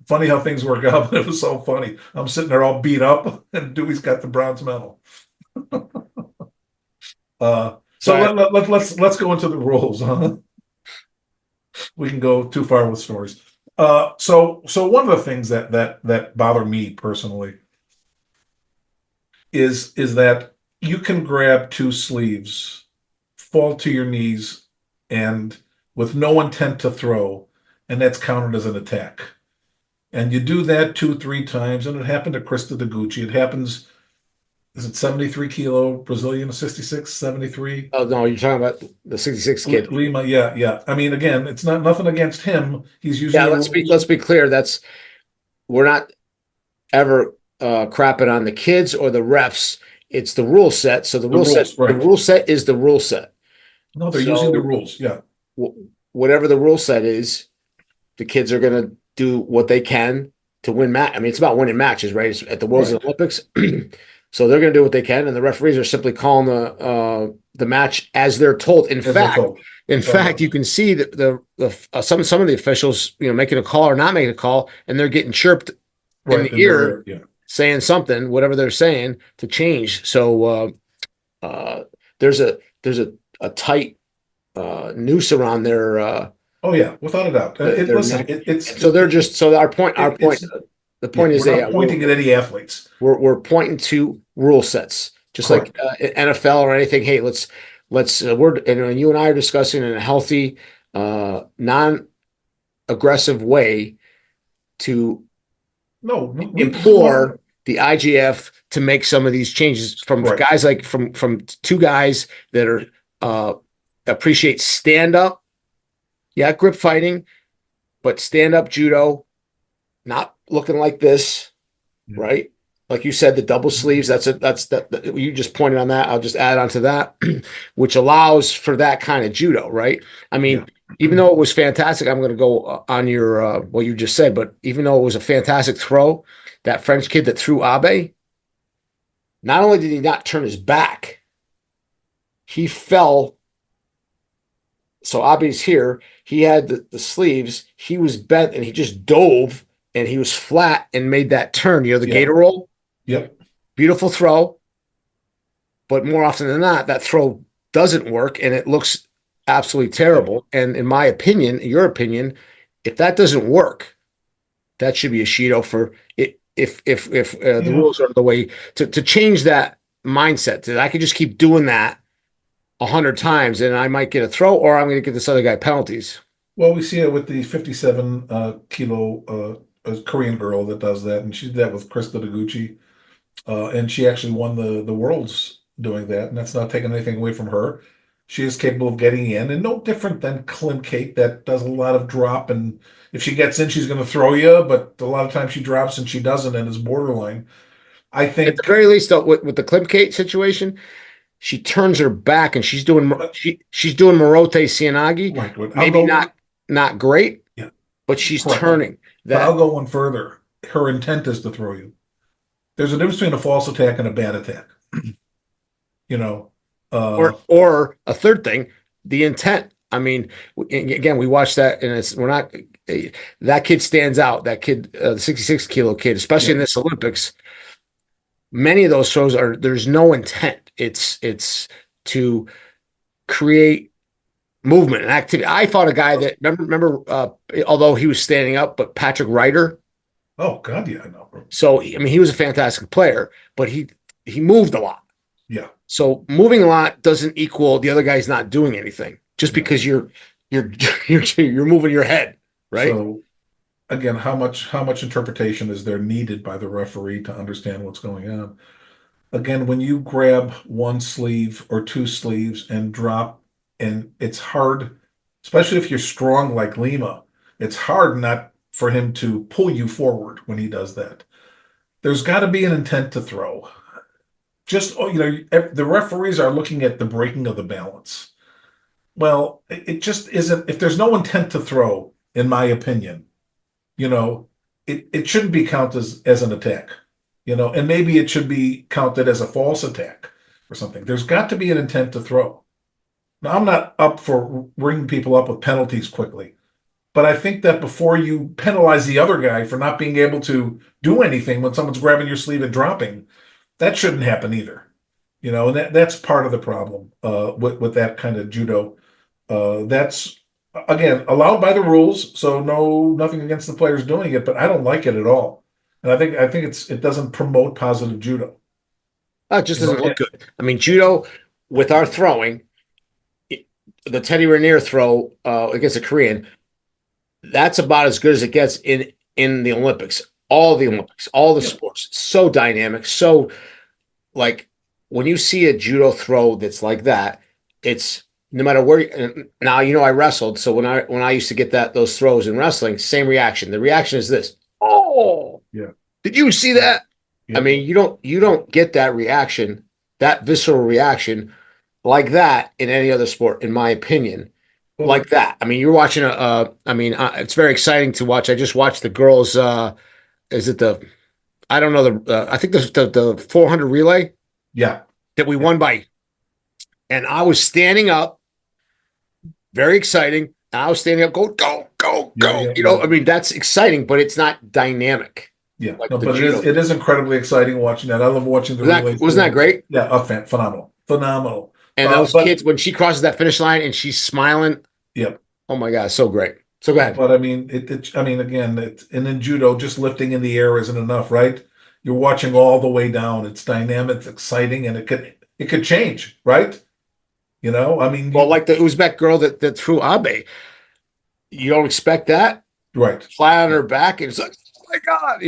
funny how things work out. But it was so funny. I'm sitting there all beat up, and Dewey's got the bronze medal. So let's go into the rules. Huh? We can go too far with stories. So one of the things that bother me personally is that you can grab 2 sleeves, fall to your knees, and with no intent to throw, and that's counted as an attack. And you do that 2-3 times, and it happened to Krista Deguchi. It happens. Is it 73 kilo Brazilian 66, 73? Oh no, you're talking about the 66 kid. Lima, yeah. I mean, again, it's not nothing against him. He's using Yeah, let's be clear. We're not ever crapping on the kids or the refs. It's the rule set. So the rule set, right. The rule set is the rule set. No, they're using the rules. Yeah. Whatever the rule set is, the kids are going to do what they can to win match. I mean, it's about winning matches, right? It's at the Worlds and Olympics. So they're going to do what they can, and the referees are simply calling the match as they're told. In fact, you can see that some of the officials, making a call or not making a call, and they're getting chirped in the ear, saying something, whatever they're saying, to change. So there's a tight noose around their. Oh yeah, without a doubt. The point is, we're not pointing at any athletes. We're pointing to rule sets, just Correct. like NFL or anything. Hey, let's you and I are discussing in a healthy, non-aggressive way to implore the IGF to make some of these changes from guys like from 2 guys that are appreciate stand up, grip fighting, but stand up judo, not looking like this, right? Like you said, the double sleeves. You just pointed on that. I'll just add on to that, which allows for that kind of judo, right? I mean, even though it was fantastic, I'm going to go on your what you just said. But even though it was a fantastic throw, that French kid that threw Abe, not only did he not turn his back, he fell. So Abe's here. He had the sleeves. He was bent, and he just dove. And he was flat and made that turn, the gator roll. Yep. Beautiful throw. But more often than not, that throw doesn't work and it looks absolutely terrible. And in my opinion, your opinion, if that doesn't work, that should be a Shido for it. If the rules are the way to change that mindset, that I could just keep doing that 100 times and I might get a throw or I'm going to get this other guy penalties. Well, we see it with the 57 kilo a Korean girl that does that, and she did that with Krista Deguchi, and she actually won the worlds doing that, and that's not taking anything away from her. She is capable of getting in, and no different than Klim Kate that does a lot of drop, and if she gets in, she's going to throw you, but a lot of times she drops and she doesn't, and is borderline. I think at the very least, though, with the Klim Kate situation, she turns her back and she's doing Morote Cianagi, right. Maybe not great, but she's turning. But I'll go one further. Her intent is to throw you. There's a difference between a false attack and a bad attack. Or a third thing, the intent. I mean, again, we watched that, and that kid stands out. That kid, the 66 kilo kid, especially in this Olympics. Many of those throws there's no intent. It's to create movement and activity. I thought a guy that remember although he was standing up, but Patrick Ryder. Oh God, yeah, I know. So I mean, he was a fantastic player, but he moved a lot. Yeah. So moving a lot doesn't equal the other guy's not doing anything. Just because you're moving your head, right? So again, how much interpretation is there needed by the referee to understand what's going on? Again, when you grab 1 sleeve or 2 sleeves and drop. And it's hard, especially if you're strong like Lima, it's hard not for him to pull you forward when he does that. There's got to be an intent to throw. just, the referees are looking at the breaking of the balance. Well, it just isn't. If there's no intent to throw, in my opinion, it shouldn't be counted as an attack, and maybe it should be counted as a false attack or something. There's got to be an intent to throw. Now, I'm not up for ringing people up with penalties quickly, but I think that before you penalize the other guy for not being able to do anything when someone's grabbing your sleeve and dropping, that shouldn't happen either. And that's part of the problem with that kind of judo. That's again allowed by the rules, so nothing against the players doing it, but I don't like it at all, and I think it doesn't promote positive judo. It just doesn't look good. I mean, judo with our throwing, the Teddy Raniere throw against a Korean, that's about as good as it gets in the Olympics. All the Olympics, all the sports, so dynamic, so like when you see a judo throw that's like that, it's no matter where. Now I wrestled, so when I used to get those throws in wrestling, same reaction. The reaction is this: oh, yeah. Did you see that? Yeah. I mean, you don't get that reaction, that visceral reaction, like that in any other sport, in my opinion. Like that. I mean, you're watching it's very exciting to watch. I just watched the girls. Is it I don't know I think the 400 relay. Yeah. That we won by, and I was standing up. Very exciting. I was standing up, go. Yeah. I mean, that's exciting, but it's not dynamic. Yeah, like but it is incredibly exciting watching that. I love watching the relays. Wasn't that great? Yeah, phenomenal. And those kids, when she crosses that finish line and she's smiling. Yep. Oh my God, so great. So go ahead. But I mean, again, and in judo, just lifting in the air isn't enough, right? You're watching all the way down. It's dynamic, it's exciting, and it could change, right? Like the Uzbek girl that threw Abe, you don't expect that, right? Fly on her back, and it's like, oh my God,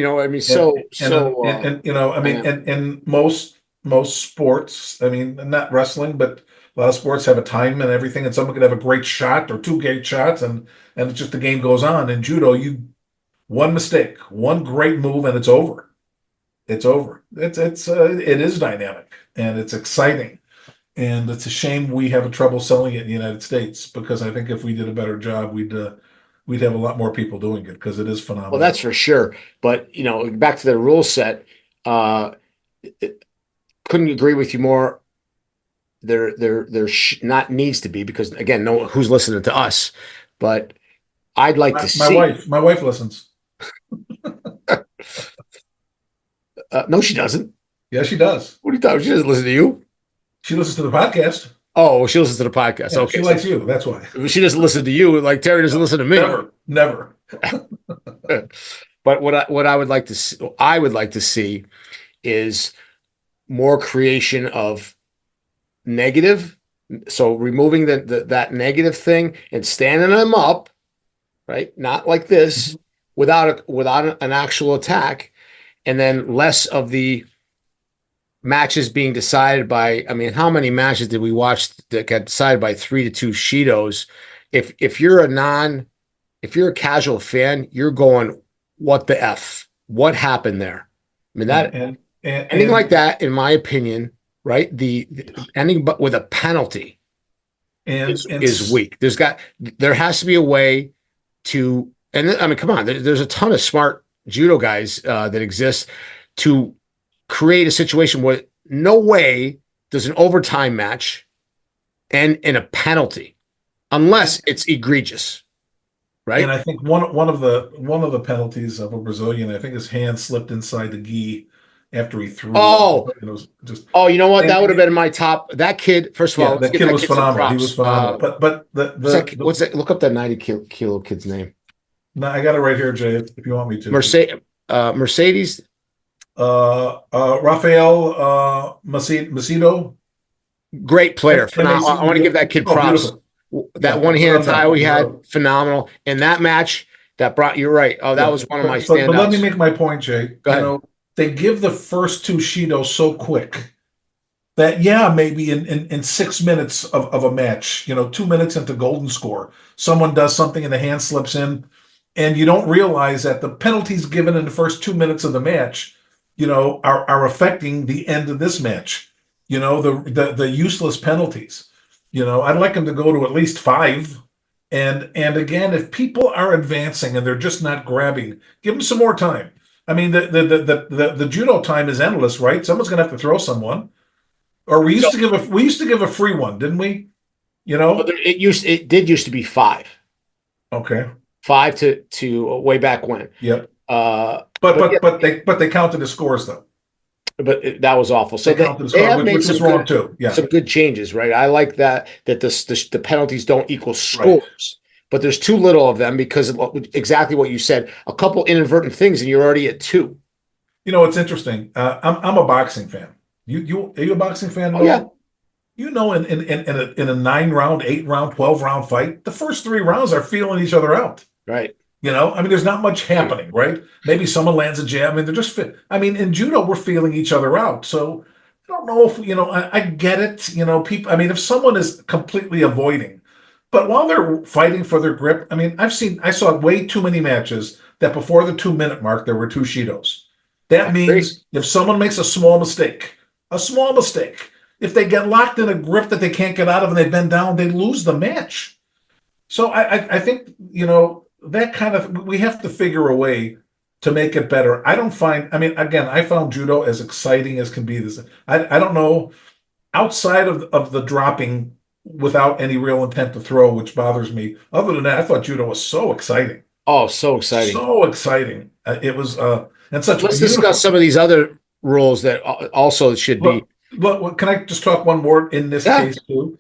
and most sports, not wrestling, but a lot of sports have a time and everything, and someone could have a great shot or two great shots, and it's just the game goes on. In judo, one mistake, one great move, and it's over. It's over. It is dynamic and it's exciting. And it's a shame we have trouble selling it in the United States, because I think if we did a better job, we'd have a lot more people doing it, because it is phenomenal. Well, that's for sure. But back to the rule set, couldn't agree with you more. There not needs to be, because again, who's listening to us, but I'd like to see. My wife listens. No, she doesn't. Yeah, she does. What are you talking? She doesn't listen to you. She listens to the podcast. Oh, she listens to the podcast. Yeah, okay, she likes you. That's why. She doesn't listen to you. Like Terry doesn't listen to me. Never. But what I would like to see is more creation of negative. So removing that negative thing and standing them up, right? Not like this, without an actual attack, and then less of the matches being decided by, how many matches did we watch that got decided by 3-2 Shidos? If you're a casual fan, you're going, what the F? What happened there? Anything like that, in my opinion, right? The ending but with a penalty is weak. There has to be a way to, come on, there's a ton of smart judo guys that exist to create a situation where no way does an overtime match end in a penalty unless it's egregious, right? And I think one of the penalties of a Brazilian, I think his hand slipped inside the gi after he threw. Oh, it was just. Oh, you know what? That would have been my top. That kid, first of all, that kid was phenomenal. He was phenomenal. But what's that? Look up that 90 kilo kid's name. No, I got it right here, Jay. If you want me to. Mercedes. Rafael Macedo. Great player. I want to give that kid props. That one hand tie we had, phenomenal. And that match that brought, you're right. Oh, that was one of my standouts. But let me make my point, Jay. Go ahead. They give the first two Shidos so quick that, maybe in 6 minutes of a match, 2 minutes into golden score, someone does something and the hand slips in, and you don't realize that the penalties given in the first 2 minutes of the match, are affecting the end of this match. the useless penalties. I'd like them to go to at least 5. And again, if people are advancing and they're just not grabbing, give them some more time. I mean, the judo time is endless, right? Someone's going to have to throw someone. Or we used to give a free one, didn't we? It did used to be 5. Okay. 5 to way back when. Yep. But But they counted the scores though. But that was awful. So They counted the they score, have which made was wrong too. Yeah. some good changes, right? I like that the penalties don't equal scores, but there's too little of them because of exactly what you said. A couple inadvertent things, and you're already at 2. It's interesting. I'm a boxing fan. Are you a boxing fan? Oh, yeah. In a 9-round, 8-round, 12-round fight, the first 3 rounds are feeling each other out. Right. I mean, there's not much happening, right? Maybe someone lands a jab. I mean, they're just fit. I mean, in judo, we're feeling each other out. So I don't know if, I get it. People, I mean, if someone is completely avoiding, but while they're fighting for their grip, I mean, I saw way too many matches that before the 2-minute mark, there were 2 Shidos. That means if someone makes a small mistake, if they get locked in a grip that they can't get out of and they bend down, they lose the match. So I think, that kind of, we have to figure a way to make it better. I mean, again, I found judo as exciting as can be. I don't know, outside of the dropping without any real intent to throw, which bothers me. Other than that, I thought judo was so exciting. Oh, so exciting. So exciting. It was, and such. Let's discuss some of these other rules that also should be. But can I just talk one more in this case too?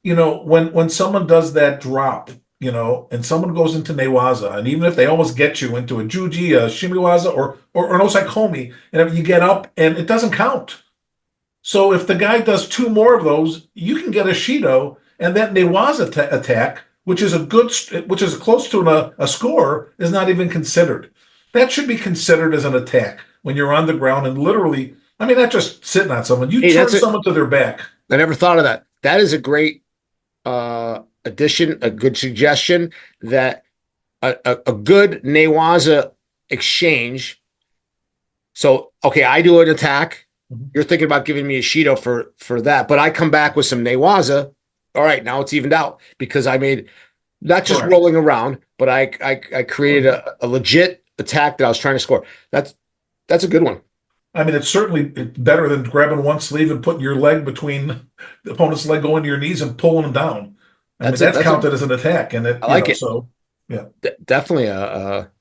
When someone does that drop, and someone goes into newaza, and even if they almost get you into a juji, a shimiwaza, or an osaikomi, and if you get up and it doesn't count. So if the guy does 2 more of those, you can get a shido, and that newaza attack, which is close to a score, is not even considered. That should be considered as an attack when you're on the ground and literally, I mean, not just sitting on someone. You turn someone to their back. I never thought of that. That is a great addition, a good suggestion, that a good newaza exchange. So, okay, I do an attack. You're thinking about giving me a shido for that, but I come back with some newaza. All right, now it's evened out because I made not just rolling around, but I created a legit attack that I was trying to score. That's a good one. I mean, it's better than grabbing one sleeve and putting your leg between the opponent's leg, going to your knees and pulling them down. That's counted as an attack, and I like it. So, yeah, definitely a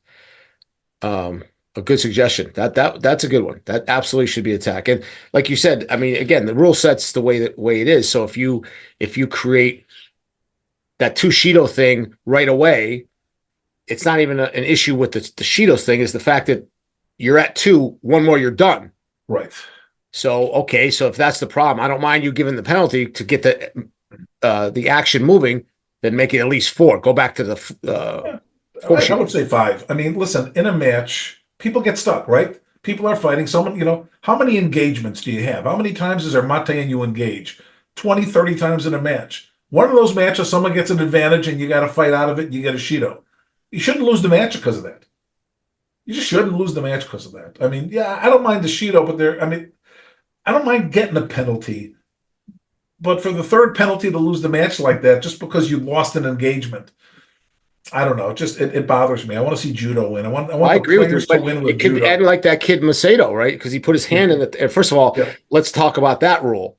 good suggestion. That's a good one. That absolutely should be attack. And like you said, I mean, again, the rule set's the way it is. So if you create that 2 shido thing right away, it's not even an issue with the shidos thing. Is the fact that you're at 2, 1 more, you're done. Right. So, okay. So if that's the problem, I don't mind you giving the penalty to get the action moving, then make it at least 4. Go back to the 4. I would say 5. I mean, listen, in a match, people get stuck, right? People are fighting. Someone, how many engagements do you have? How many times is there mate and you engage? 20, 30 times in a match. One of those matches, someone gets an advantage and you got to fight out of it and you get a shido. You shouldn't lose the match because of that. You just shouldn't lose the match because of that. I mean, yeah, I don't mind the shido, but I don't mind getting a penalty. But for the 3rd penalty to lose the match like that, just because you lost an engagement, I don't know. It bothers me. I want to see judo win. I want the players to win with judo. It could end like that kid Macedo, right? Because he put his hand in it. First of all, let's talk about that rule.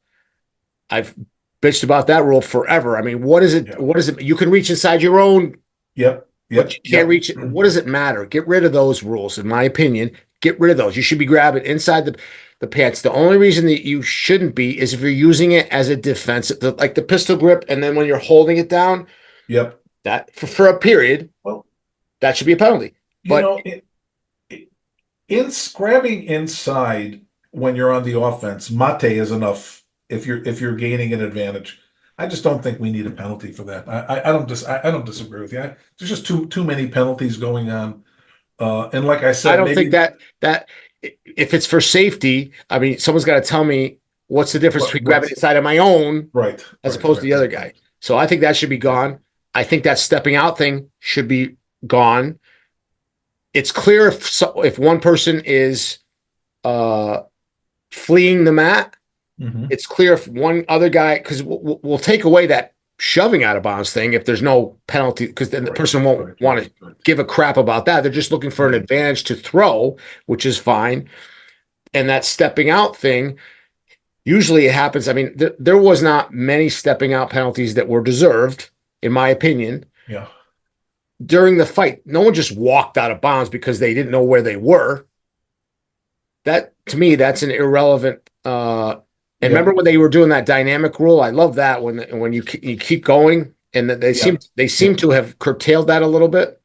I've bitched about that rule forever. I mean, what is it? What is it? You can reach inside your own. Yep. But you can't reach it. What does it matter? Get rid of those rules, in my opinion. Get rid of those. You should be grabbing inside the pants. The only reason that you shouldn't be is if you're using it as a defense, like the pistol grip, and then when you're holding it down. Yep. That for a period, that should be a penalty. But grabbing inside when you're on the offense, mate is enough if you're gaining an advantage. I just don't think we need a penalty for that. I don't disagree with you. There's just too many penalties going on. And like I said, I don't think that if it's for safety, I mean, someone's got to tell me what's the difference between grabbing inside of my own as opposed to the other guy. So I think that should be gone. I think that stepping out thing should be gone. It's clear if one person is fleeing the mat, It's clear if one other guy, because we'll take away that shoving out of bounds thing if there's no penalty, because then the person won't want to give a crap about that. They're just looking for an advantage to throw, which is fine. And that stepping out thing, usually it happens. I mean, there was not many stepping out penalties that were deserved, in my opinion. Yeah. During the fight, no one just walked out of bounds because they didn't know where they were. That, to me, that's an irrelevant. And remember when they were doing that dynamic rule? I love that when you keep going, and they seem to have curtailed that a little bit.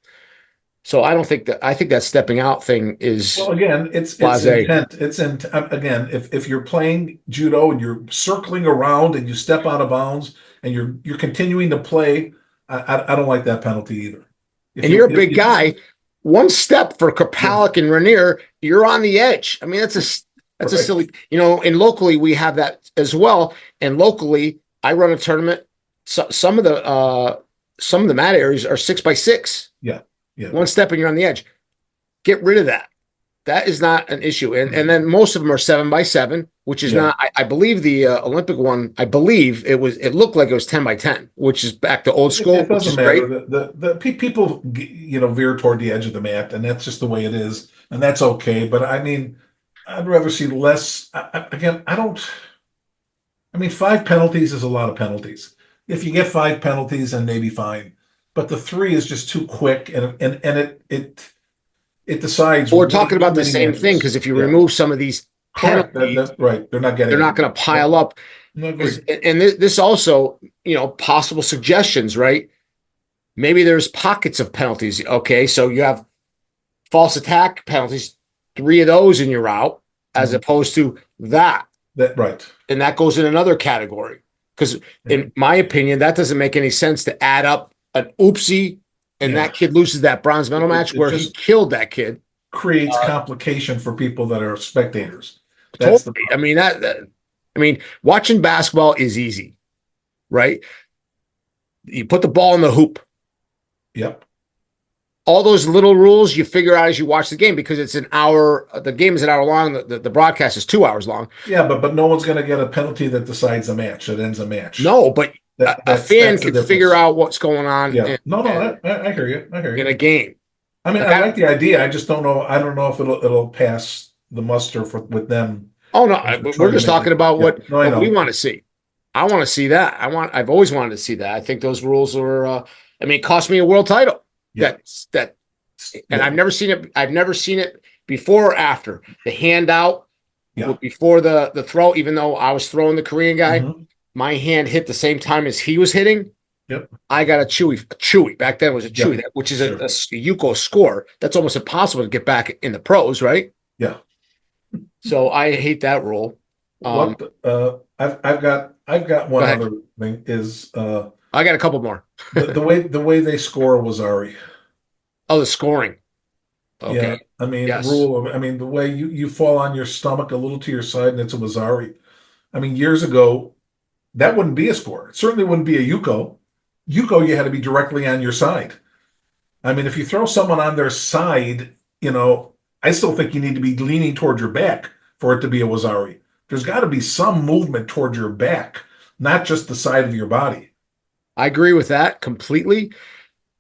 So I don't think that. I think that stepping out thing is, well, again, it's intent. It's again, if you're playing judo and you're circling around and you step out of bounds and you're continuing to play, I don't like that penalty either. And you're a big guy. One step for Kapalik and Rainier, you're on the edge. I mean, that's a silly, and locally we have that as well. And locally, I run a tournament. So some of the mat areas are 6x6. Yeah. One step and you're on the edge. Get rid of that. That is not an issue. And then most of them are 7x7, which is not. I believe the Olympic one. I believe it looked like it was 10x10, which is back to old school. It doesn't matter. The people veer toward the edge of the mat, and that's just the way it is, and that's okay. But I mean, I'd rather see less. Again, I don't. I mean, 5 penalties is a lot of penalties. If you get 5 penalties, then maybe fine. But the 3 is just too quick, and it decides. Well, we're talking about the same thing, because if you remove some of these penalties, that's right, they're not going to pile up. And this also, possible suggestions, right? Maybe there's pockets of penalties. Okay, so you have false attack penalties, 3 of those and you're out, as opposed to that. Right. And that goes in another category. Because in my opinion, that doesn't make any sense to add up an oopsie and that kid loses that bronze medal match where he killed that kid. Creates complication for people that are spectators. Totally. I mean, watching basketball is easy, right? You put the ball in the hoop. Yep. All those little rules you figure out as you watch the game, because it's an hour. The game is an hour long. The broadcast is 2 hours long. Yeah, but no one's going to get a penalty that decides a match, that ends a match. No, but a fan can figure out what's going on. Yeah. I hear you. In a game. I mean, I like the idea. I just don't know. I don't know if it'll pass the muster with them. Oh no, we're just talking about what we want to see. I want to see that. I've always wanted to see that. I think those rules are. It cost me a world title. Yeah. And I've never seen it. I've never seen it before or after the handout. Yeah. Before the throw, even though I was throwing the Korean guy, my hand hit the same time as he was hitting. Yep. I got a chewy. Back then it was a chewy, which is a Yuko score. That's almost impossible to get back in the pros, right? Yeah. So I hate that rule. I've got one other thing is I got a couple more. the way they score Wazari. Oh, the scoring. Okay. Yeah, I mean, the way you fall on your stomach a little to your side and it's a Wazari. I mean, years ago, that wouldn't be a score. It certainly wouldn't be a Yuko. Yuko, you had to be directly on your side. I mean, if you throw someone on their side, I still think you need to be leaning towards your back for it to be a Wazari. There's got to be some movement towards your back, not just the side of your body. I agree with that completely.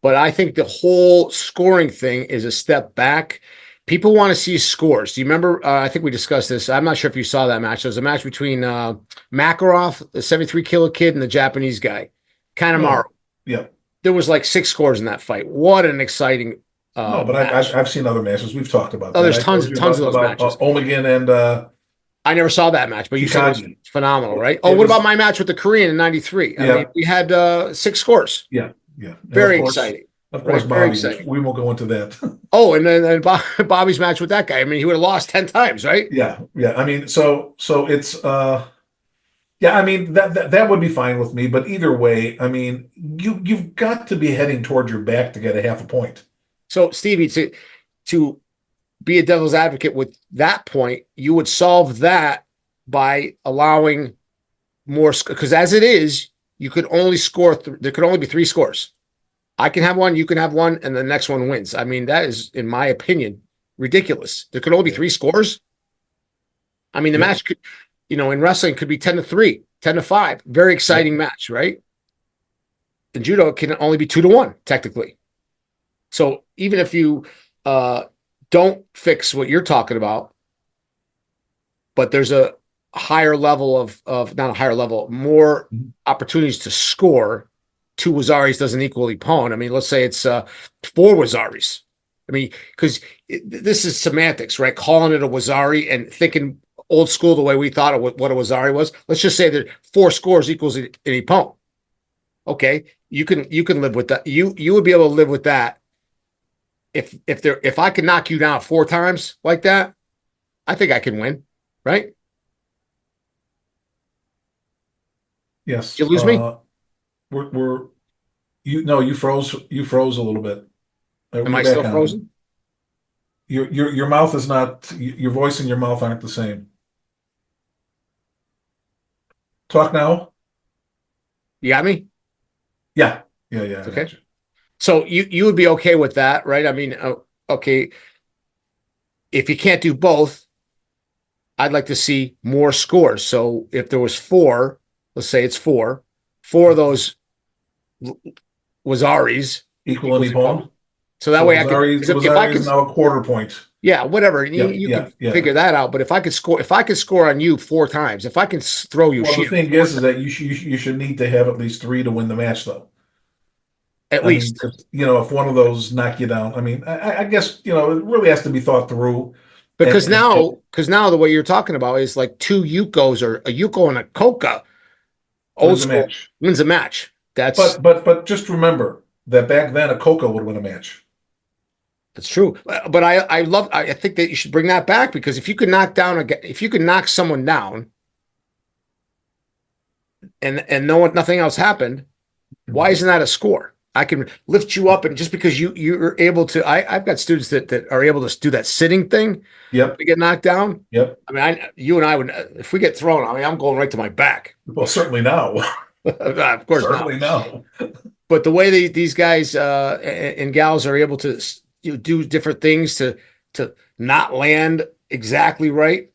But I think the whole scoring thing is a step back. People want to see scores. Do you remember? I think we discussed this. I'm not sure if you saw that match. There was a match between Makarov, the 73-kilo kid, and the Japanese guy, Kanemaru. Yeah. There was like 6 scores in that fight. What an exciting but I've seen other matches. We've talked about that. Oh, there's tons of those matches. Omegan and I never saw that match, but you said it was phenomenal, right? What about my match with the Korean in '93? I mean, we had 6 scores. Yeah. Very exciting. Of course, Bobby. We won't go into that. Oh, and then Bobby's match with that guy. I mean, he would have lost 10 times, right? Yeah. I mean, so it's I mean that would be fine with me. But either way, I mean, you've got to be heading towards your back to get a half a point. So, Stevie, to be a devil's advocate with that point, you would solve that by allowing more, because as it is, you could only score. There could only be 3 scores. I can have one, you can have one, and the next one wins. I mean, that is, in my opinion, ridiculous. There could only be 3 scores. I mean, the match could. in wrestling it could be 10-3, 10-5, very exciting match, right? In judo, it can only be 2-1 technically. So even if you don't fix what you're talking about, but there's a higher level of not a higher level, more opportunities to score. 2 Wazaris doesn't equal Ippon. I mean, let's say it's 4 Wazaris. I mean, because this is semantics, right? Calling it a Wazari and thinking old school the way we thought of what a Wazari was. Let's just say that 4 scores equals an Ippon. Okay, you can live with that. You would be able to live with that if I could knock you down 4 times like that. I think I can win, right? Yes. Did you lose me? You froze a little bit. Am I You're still back on. frozen? Your mouth is not, your voice and your mouth aren't the same. Talk now. You got me? Yeah. I Okay. got you. So you would be okay with that, right? I mean, okay. If you can't do both, I'd like to see more scores. So if there was 4, let's say it's 4 of those Wazaris Equal any point. So that way I could, if I Wazari could, is now a quarter point. yeah, whatever. You can figure that out. But if I could score on you 4 times, if I can throw you, Well, the thing is that you should need to have at least 3 to win the match, though. At least, if one of those knock you down, I mean, I guess it really has to be thought through. Because now the way you're talking about is like 2 Yukos or a Yuko and a Koka. Old school wins a match. That's but just remember that back then a Koka would win a match. That's true. But I think that you should bring that back, because if you could knock someone down and nothing else happened, why isn't that a score? I can lift you up, and just because you're able to, I've got students that are able to do that sitting thing. Yep. To get knocked down. Yep. I mean, you and I would, if we get thrown, I mean, I'm going right to my back. Well, certainly now. Of course, certainly now. But the way these guys and gals are able to do different things to not land exactly right,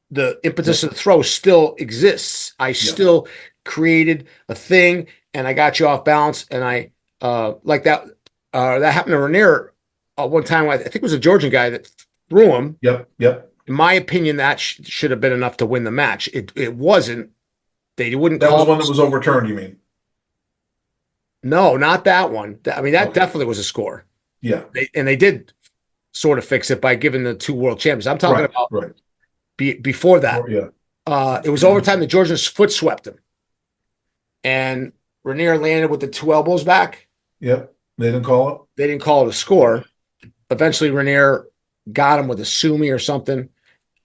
the impetus of the throw still exists. I still created a thing, and I got you off balance, and I like that. That happened to Rainier one time. I think it was a Georgian guy that threw him. Yep. In my opinion, that should have been enough to win the match. It wasn't. They wouldn't. That was one that was overturned, you mean? No, not that one. I mean, that definitely was a score. Yeah. They did sort of fix it by giving the 2 world champions. I'm talking about before that. It was overtime. The Georgians foot swept him, and Rainier landed with the 2 elbows back. Yep. They didn't call it? They didn't call it a score. Eventually, Rainier got him with a sumi or something.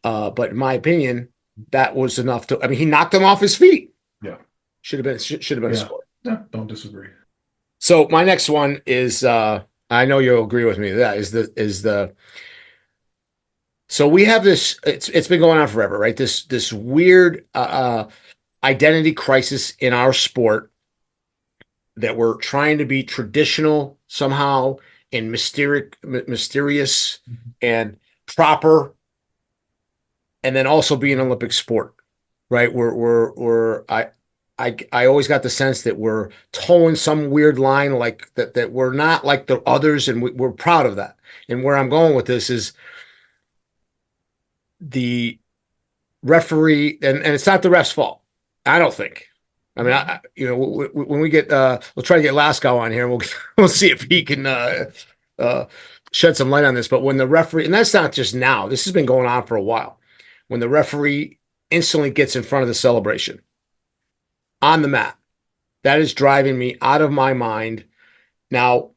But in my opinion, that was enough to. I mean, he knocked him off his feet. Yeah. Should have been a score. Yeah, don't disagree. So my next one is. I know you'll agree with me. That is the. So we have this. It's been going on forever, right? This weird identity crisis in our sport, that we're trying to be traditional somehow and mysterious and proper, and then also be an Olympic sport, right? I always got the sense that we're towing some weird line, like that we're not like the others, and we're proud of that. And where I'm going with this is the referee, and it's not the ref's fault, I don't think. I mean, when we get, we'll try to get Lascaux on here. We'll see if he can shed some light on this. But when the referee, and that's not just now, this has been going on for a while, when the referee instantly gets in front of the celebration on the mat, that is driving me out of my mind. Now,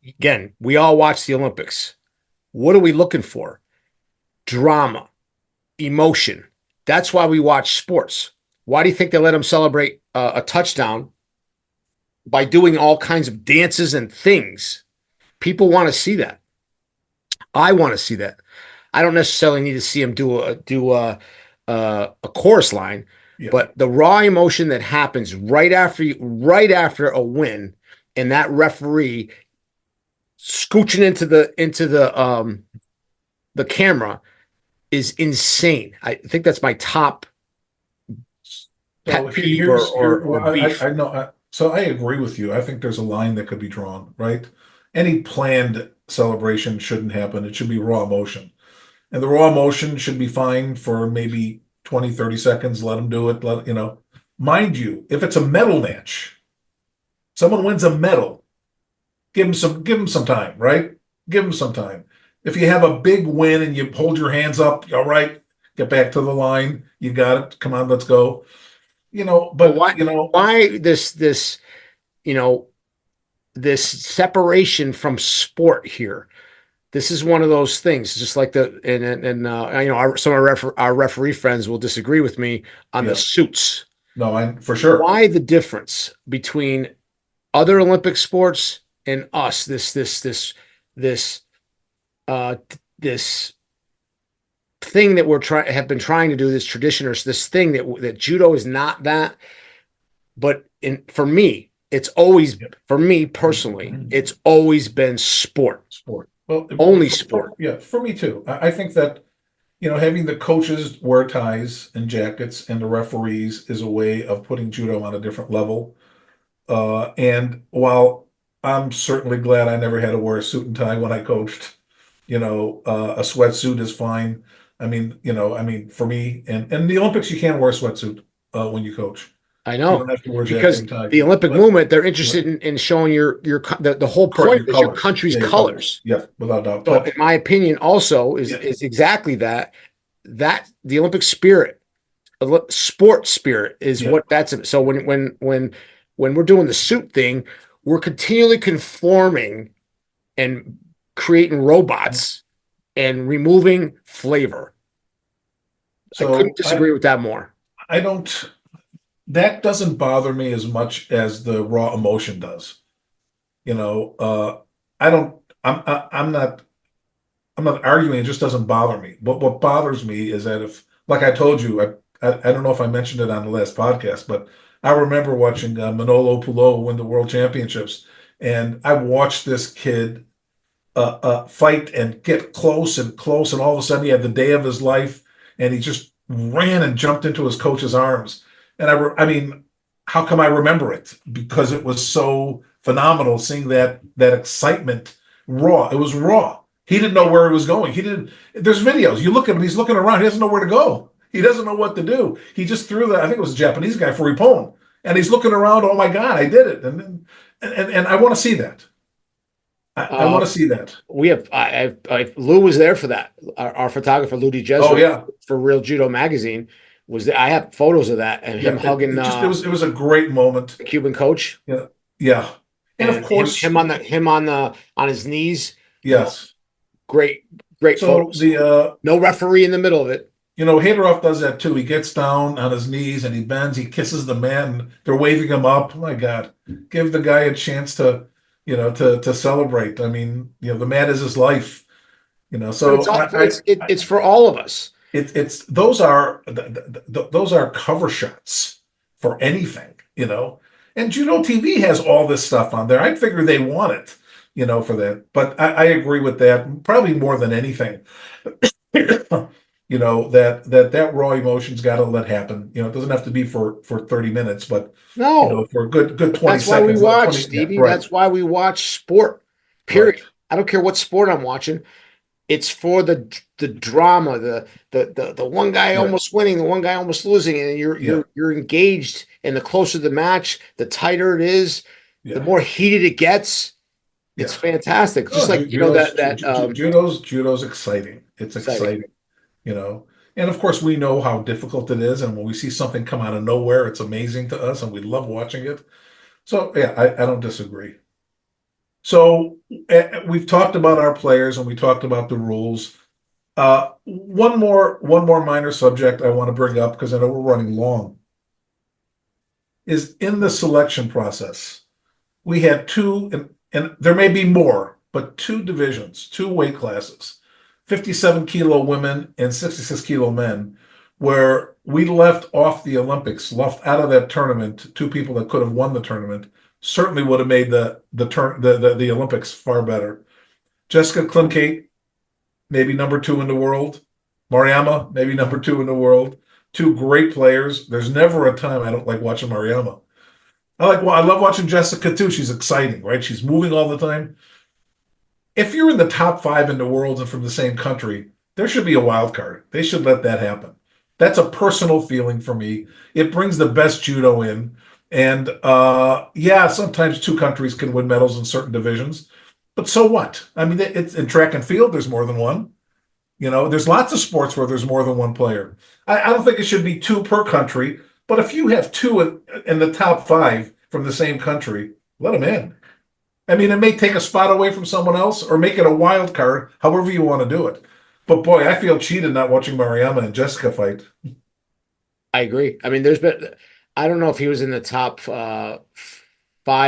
again, we all watch the Olympics. What are we looking for? Drama, emotion. That's why we watch sports. Why do you think they let them celebrate a touchdown by doing all kinds of dances and things? People want to see that. I want to see that. I don't necessarily need to see them do a chorus line, but the raw emotion that happens right after a win, and that referee scooching into the camera is insane. I think that's my top So pet peeve or or beef. I know. So I agree with you. I think there's a line that could be drawn, right? Any planned celebration shouldn't happen. It should be raw emotion. And the raw emotion should be fine for maybe 20, 30 seconds. Let them do it. Mind you, if it's a medal match, someone wins a medal, give them some time, right? Give them some time. If you have a big win and you hold your hands up, all right, get back to the line. You got it. Come on, let's go. But But why this you know this separation from sport here? This is one of those things, just like some of our referee friends will disagree with me on the yeah, suits. no, I for sure. Why the difference between other Olympic sports and us? This uh this thing that have been trying to do, this tradition, or this thing that judo is not that. But for me, it's always, for me personally, it's always been sport. Sport. Well, Only sport. yeah, for me too. I think that having the coaches wear ties and jackets and the referees is a way of putting judo on a different level. And while I'm certainly glad I never had to wear a suit and tie when I coached, a sweatsuit is fine. For me, and the Olympics, you can't wear a sweatsuit when you coach. I You don't know, have to wear a jacket because and tie. the Olympic But movement, they're interested in showing the whole correct, point your is your colors. country's Yeah, your colors. Yeah, without doubt. So, in But my opinion, also yeah, is exactly that. That the Olympic spirit, sport spirit, is yeah. what that's. So when we're doing the suit thing, we're continually conforming and creating robots and removing flavor. I couldn't So disagree with that more. I don't. That doesn't bother me as much as the raw emotion does. You know, I don't. I'm not arguing. It just doesn't bother me. But what bothers me is that if, like I told you, I don't know if I mentioned it on the last podcast, but I remember watching Manolo Pulo win the world championships, and I watched this kid fight and get close and close, and all of a sudden he had the day of his life, and he just ran and jumped into his coach's arms. And I mean, how come I remember it? Because it was so phenomenal seeing that excitement raw. It was raw. He didn't know where he was going. He didn't. There's videos. You look at him. He's looking around. He doesn't know where to go. He doesn't know what to do. He just threw that. I think it was a Japanese guy for Ippon, and he's looking around. Oh my God, I did it! And I want to see that. I want Uh, to see that. we have Lou was there for that. Our photographer Lou Oh DeJesus yeah, for Real Judo magazine was there. I have photos of that and him yeah. hugging It was a great moment. the Cuban coach Yeah, yeah. And of and course, him on his knees. yes. Great, great So photos. No referee in the middle of it. Haderoff does that too. He gets down on his knees and he bends. He kisses the man. They're waving him up. Oh my God, give the guy a chance to celebrate. I mean, the man is his life. But it's So all it's for all of us. it's those are cover shots for anything. And Judo TV has all this stuff on there. I figure they want it, for that. But I agree with that probably more than anything. That raw emotion's got to let happen. It doesn't have to be for 30 minutes, but No, for a good 20 that's why we seconds. watch, 20, yeah, Stevie. right, That's why we watch sport. right. Period. I don't care what sport I'm watching. It's for the drama, the one guy Yeah, almost winning, the one guy almost losing, and yeah, you're engaged. And the closer the match, the tighter it is, the yeah, more heated it gets. It's yeah. fantastic. Just Oh, like judo's exciting. It's exciting. exciting, you know. And of course, we know how difficult it is, and when we see something come out of nowhere, it's amazing to us, and we love watching it. So yeah, I don't disagree. So we've talked about our players and we talked about the rules. One more minor subject I want to bring up because I know we're running long is in the selection process. We had two, and there may be more, but two divisions, two weight classes, 57-kilo women and 66-kilo men, where we left off the Olympics, left out of that tournament, two people that could have won the tournament, certainly would have made the Olympics far better. Jessica Klimkate, maybe number two in the world. Mariama, maybe number two in the world. Two great players. There's never a time I don't like watching Mariama. I love watching Jessica too. She's exciting, right? She's moving all the time. If you're in the top five in the world and from the same country, there should be a wild card. They should let that happen. That's a personal feeling for me. It brings the best judo in. And yeah, sometimes two countries can win medals in certain divisions, but so what? I mean, it's in track and field, there's more than one. There's lots of sports where there's more than one player. I don't think it should be two per country, but if you have two in the top five from the same country, let them in. I mean, it may take a spot away from someone else or make it a wild card, however you want to do it. But boy, I feel cheated not watching Mariama and Jessica fight. I agree. I mean, I don't know if he was in the top five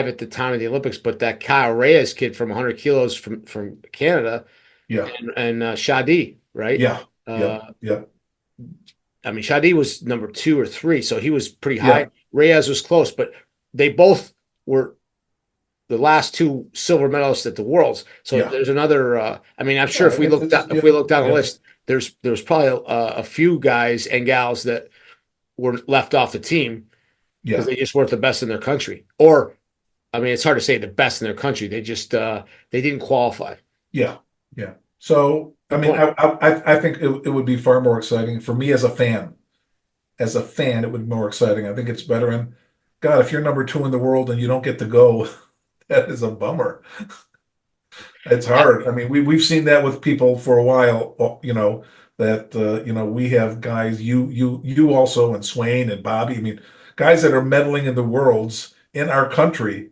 at the time of the Olympics, but that Kyle Reyes kid from 100 kilos from Canada, Yeah, and Shadi, right? yeah, Uh, yeah. I mean, Shadi was number 2 or 3, so he was pretty high. Yeah. Reyes was close, but they both were the last two silver medalists at the Worlds. So Yeah. there's another. I mean, I'm sure if we look down the list, there's probably a few guys and gals that were left off the team because they just weren't the best in their country. Or, I mean, it's hard to say the best in their country. They just they didn't qualify. Yeah, yeah. So I mean, I think it would be far more exciting for me as a fan. As a fan, it would be more exciting. I think it's better. And God, if you're number 2 in the world and you don't get to go, that is a bummer. It's hard. I mean, we've seen that with people for a while. That we have guys. You also, and Swain and Bobby. I mean, guys that are medaling in the worlds in our country.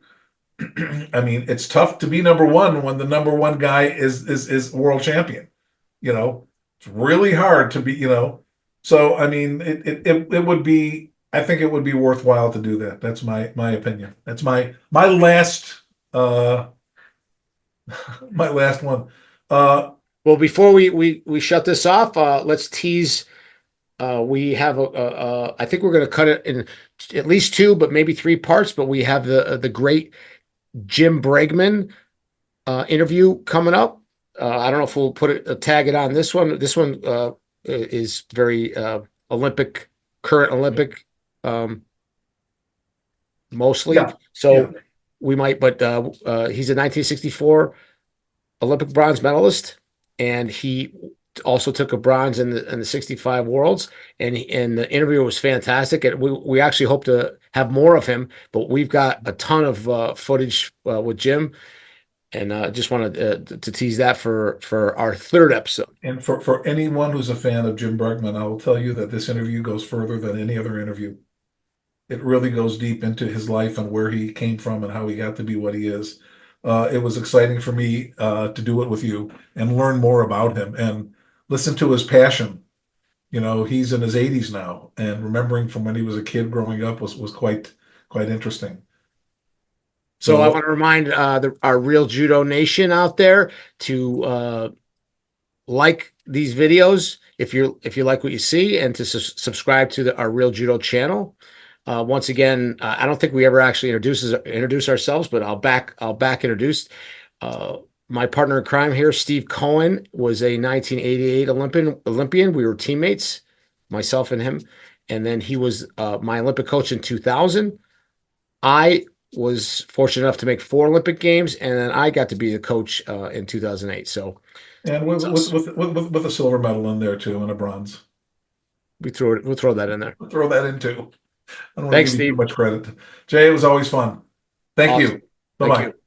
I mean, it's tough to be number 1 when the number 1 guy is world champion. It's really hard to be. So I mean, it would be. I think it would be worthwhile to do that. That's my opinion. That's my last my last one. Well, before we shut this off, let's tease. We have I think we're going to cut it in at least 2, but maybe 3 parts. But we have the great Jim Bregman interview coming up. I don't know if we'll tag it on this one. This one is very current Olympic, mostly. Yeah. So we might, but he's a 1964 Olympic bronze medalist, and he also took a bronze in the 65 Worlds. And the interview was fantastic. And we actually hope to have more of him, but we've got a ton of footage with Jim. And just wanted to tease that for our 3rd episode. And for anyone who's a fan of Jim Bregman, I will tell you that this interview goes further than any other interview. It really goes deep into his life and where he came from and how he got to be what he is. It was exciting for me to do it with you and learn more about him and listen to his passion. He's in his 80s now, and remembering from when he was a kid growing up was quite interesting. So I want to remind our Real Judo Nation out there to like these videos if you like what you see, and to subscribe to our Real Judo channel. Once again, I don't think we ever actually introduce ourselves, but I'll back introduce. My partner in crime here, Steve Cohen, was a 1988 Olympian. We were teammates, myself and him, and then he was my Olympic coach in 2000. I was fortunate enough to make 4 Olympic Games, and then I got to be the coach in 2008. So, and with a silver medal in there too, and a bronze. we'll throw that in there. We'll throw that in too. I don't want Thanks, to give you Steve. too much credit. Jay, it was always fun. Thank Awesome. you. Bye-bye. Thank you.